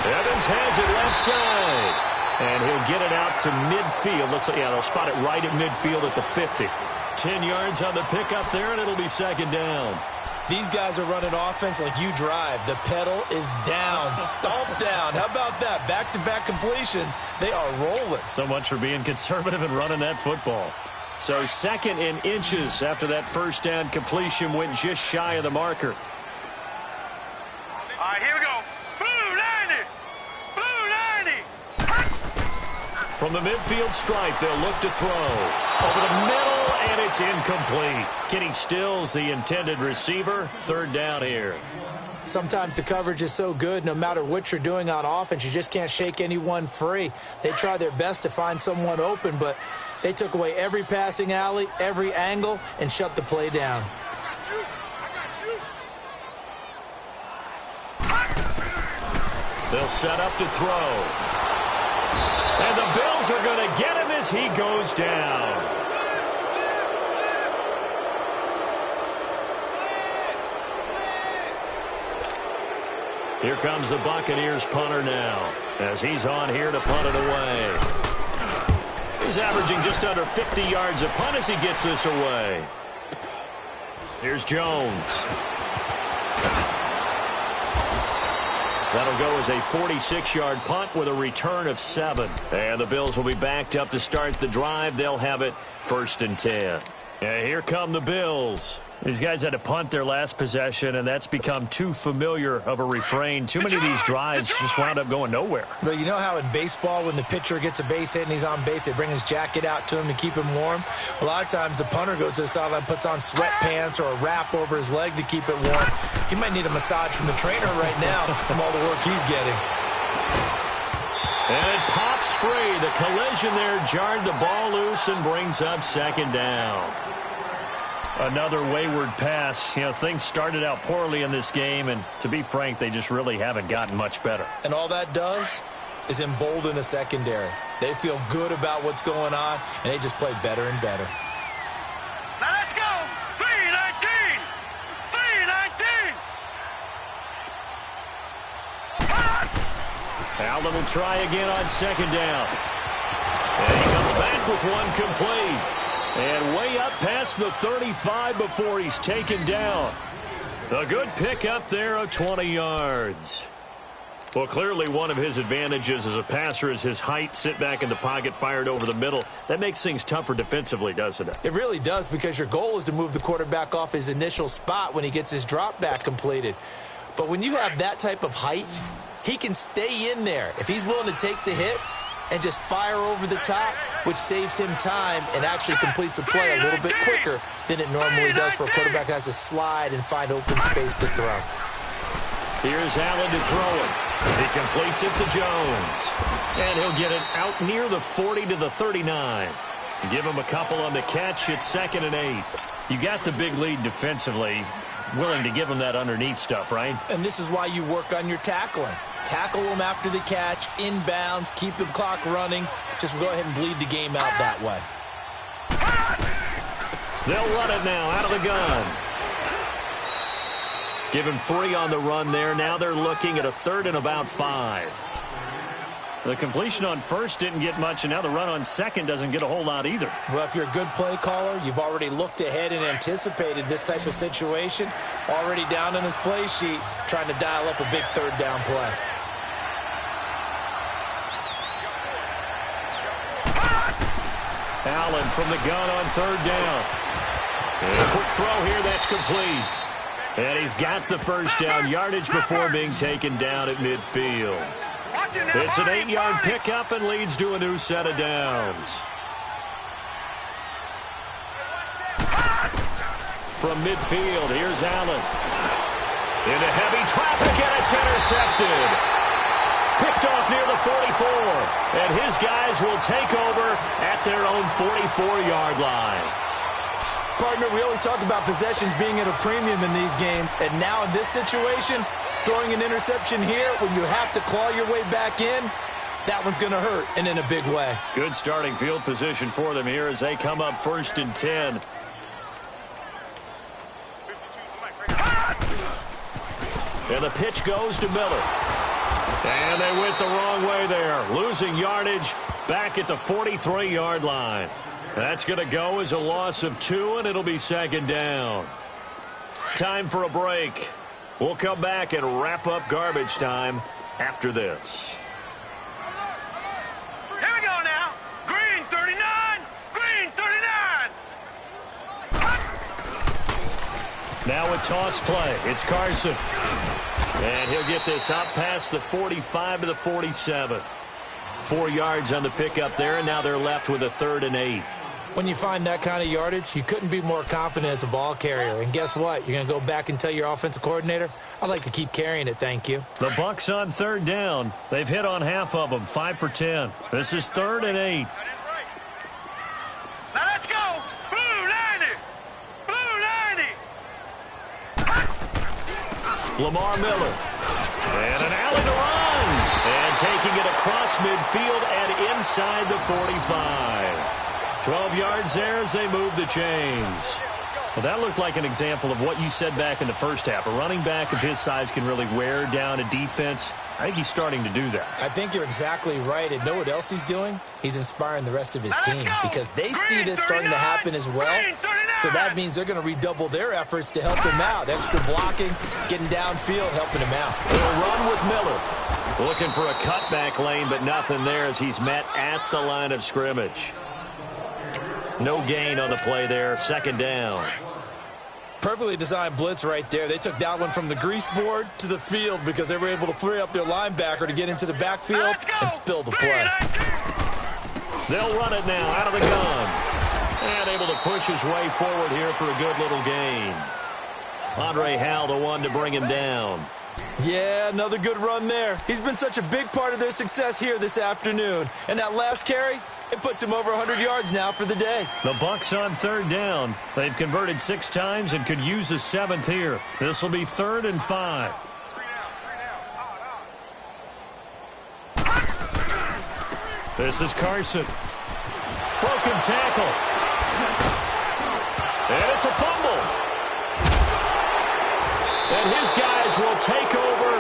Evans has it left side. And he'll get it out to midfield. Looks like, yeah, they'll spot it right at midfield at the 50. 10 yards on the pickup there, and it'll be 2nd down. These guys are running offense like you drive. The pedal is down, stomped down. How about that? Back-to-back completions. They are rolling. So much for being conservative and running that football. So 2nd and inches after that first down completion went just shy of the marker. All right, here we go. Blue 90. Blue 90. From the midfield stripe, they'll look to throw. Over the middle, and it's incomplete. Kenny Stills, the intended receiver. 3rd down here. Sometimes the coverage is so good, no matter what you're doing on offense, you just can't shake anyone free. They try their best to find someone open, but they took away every passing alley, every angle, and shut the play down. They'll set up to throw. And the Bills are going to get him as he goes down. Here comes the Buccaneers punter now, as he's on here to punt it away. He's averaging just under 50 yards a punt as he gets this away. Here's Jones. That'll go as a 46-yard punt with a return of 7. And the Bills will be backed up to start the drive. They'll have it 1st and 10. And here come the Bills. These guys had to punt their last possession, and that's become too familiar of a refrain. Too many of these drives just wound up going nowhere. Well, you know how in baseball, when the pitcher gets a base hit and he's on base, they bring his jacket out to him to keep him warm? A lot of times the punter goes to the sideline, puts on sweatpants or a wrap over his leg to keep it warm. He might need a massage from the trainer right now from all the work he's getting. And it pops free. The collision there jarred the ball loose and brings up 2nd down. Another wayward pass. You know, things started out poorly in this game, and to be frank, they just really haven't gotten much better. And all that does is embolden a secondary. They feel good about what's going on, and they just play better and better. Now let's go. 3-19. 3-19. Allen will try again on 2nd down. And he comes back with one complete. And way up past the 35 before he's taken down. A good pickup there of 20 yards. Well, clearly one of his advantages as a passer is his height. Sit back in the pocket, fired over the middle. That makes things tougher defensively, doesn't it? It really does, because your goal is to move the quarterback off his initial spot when he gets his drop back completed. But when you have that type of height, he can stay in there. If he's willing to take the hits and just fire over the top, which saves him time and actually completes a play a little bit quicker than it normally does for a quarterback that has to slide and find open space to throw. Here's Allen to throw it. He completes it to Jones. And he'll get it out near the 40 to the 39. Give him a couple on the catch. It's 2nd and 8. You got the big lead defensively. Willing to give him that underneath stuff, right? And this is why you work on your tackling. Tackle them after the catch, inbounds, keep the clock running. Just go ahead and bleed the game out that way. They'll run it now out of the gun. Give him 3 on the run there. Now they're looking at a 3rd and about 5. The completion on first didn't get much, and now the run on second doesn't get a whole lot either. Well, if you're a good play caller, you've already looked ahead and anticipated this type of situation. Already down on his play sheet, trying to dial up a big third down play. Allen from the gun on third down. And a quick throw here, that's complete. And he's got the first down yardage before being taken down at midfield. It's an 8-yard pickup and leads to a new set of downs. From midfield, here's Allen. Into heavy traffic, and it's intercepted. Picked off near the 44. And his guys will take over at their own 44-yard line. Partner, we always talk about possessions being at a premium in these games. And now in this situation, throwing an interception here when you have to claw your way back in, that one's going to hurt, and in a big way. Good starting field position for them here as they come up 1st and 10. And the pitch goes to Miller. And they went the wrong way there, losing yardage back at the 43-yard line. That's going to go as a loss of 2, and it'll be 2nd down. Time for a break. We'll come back and wrap up garbage time after this. Here we go now. Green 39. Green 39. Now a toss play. It's Carson. And he'll get this out past the 45 to the 47. 4 yards on the pickup there, and now they're left with a 3rd and 8. When you find that kind of yardage, you couldn't be more confident as a ball carrier. And guess what? You're going to go back and tell your offensive coordinator, I'd like to keep carrying it, thank you. The Bucs on 3rd down. They've hit on half of them, 5 for 10. This is 3rd and 8. Now let's go. Blue 90. Blue 90. Lamar Miller. And an alley to run. And taking it across midfield and inside the 45. 12 yards there as they move the chains. Well, that looked like an example of what you said back in the first half. A running back of his size can really wear down a defense. I think he's starting to do that. I think you're exactly right. And know what else he's doing? He's inspiring the rest of his team because they see this starting to happen as well. So that means they're going to redouble their efforts to help him out. Extra blocking, getting downfield, helping him out. He'll run with Miller. Looking for a cutback lane, but nothing there as he's met at the line of scrimmage. No gain on the play there. 2nd down. Perfectly designed blitz right there. They took that one from the grease board to the field because they were able to free up their linebacker to get into the backfield and spill the play. They'll run it now out of the gun. And able to push his way forward here for a good little gain. Andre Howell, the one to bring him down. Yeah, another good run there. He's been such a big part of their success here this afternoon. And that last carry, it puts him over 100 yards now for the day. The Bucs on 3rd down. They've converted 6 times and could use a 7th here. This will be 3rd and 5. This is Carson. Broken tackle. And it's a fumble. And his guys will take over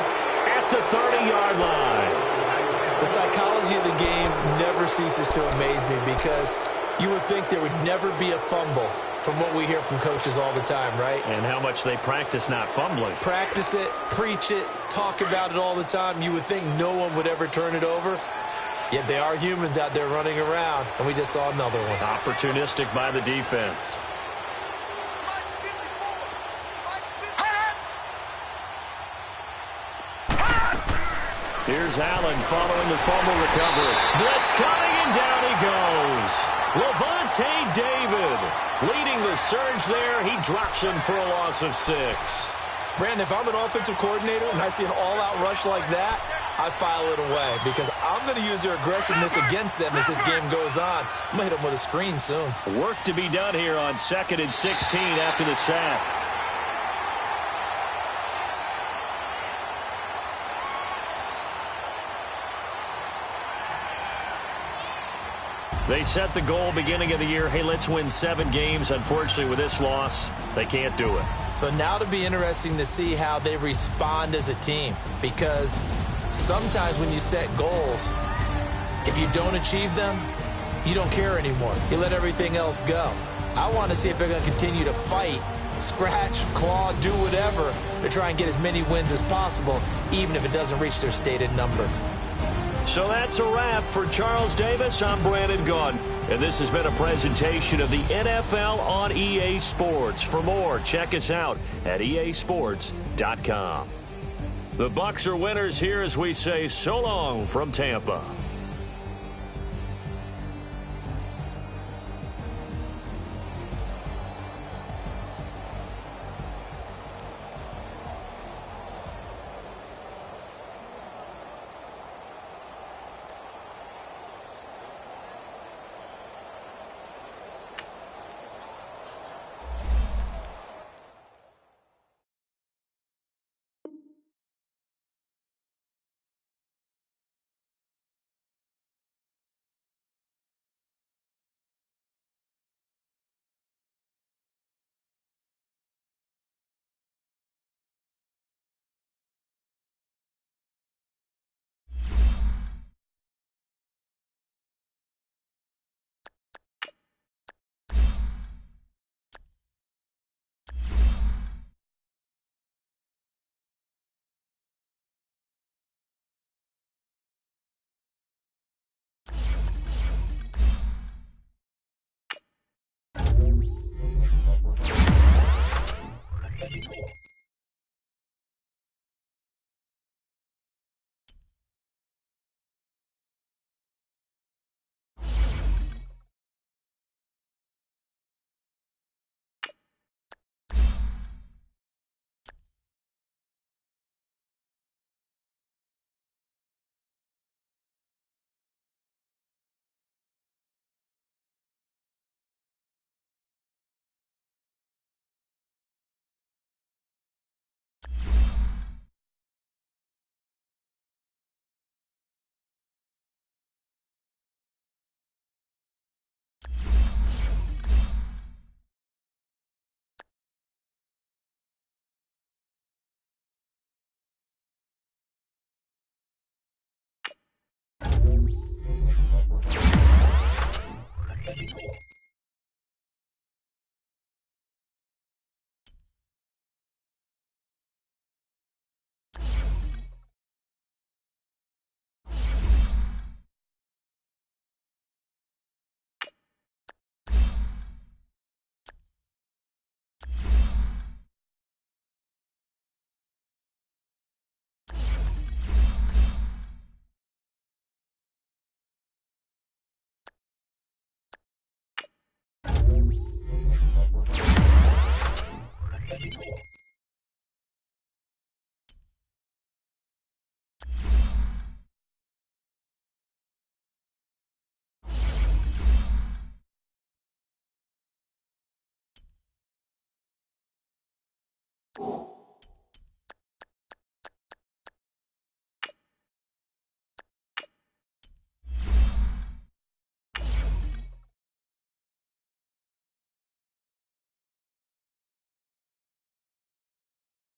at the 30-yard line. The psychology of the game never ceases to amaze me because you would think there would never be a fumble from what we hear from coaches all the time, right? And how much they practice not fumbling. Practice it, preach it, talk about it all the time. You would think no one would ever turn it over. Yet they are humans out there running around, and we just saw another one. Opportunistic by the defense. Here's Allen following the fumble recovery. Blitz coming, and down he goes. Levante David leading the surge there. He drops him for a loss of 6. Brandon, if I'm an offensive coordinator and I see an all-out rush like that, I file it away because I'm going to use their aggressiveness against them as this game goes on. I'm going to hit them with a screen soon. Work to be done here on 2nd and 16 after the sack. They set the goal beginning of the year, hey, let's win 7 games. Unfortunately, with this loss, they can't do it. So now to be interesting to see how they respond as a team because sometimes when you set goals, If you don't achieve them, you don't care anymore. You let everything else go. I want to see if they're going to continue to fight, scratch, claw, do whatever to try and get as many wins as possible, even if it doesn't reach their stated number. So that's a wrap for Charles Davis. I'm Brandon Gaudin, and this has been a presentation of the NFL on EA Sports. For more, check us out at easports.com. The Bucs are winners here as we say so long from Tampa.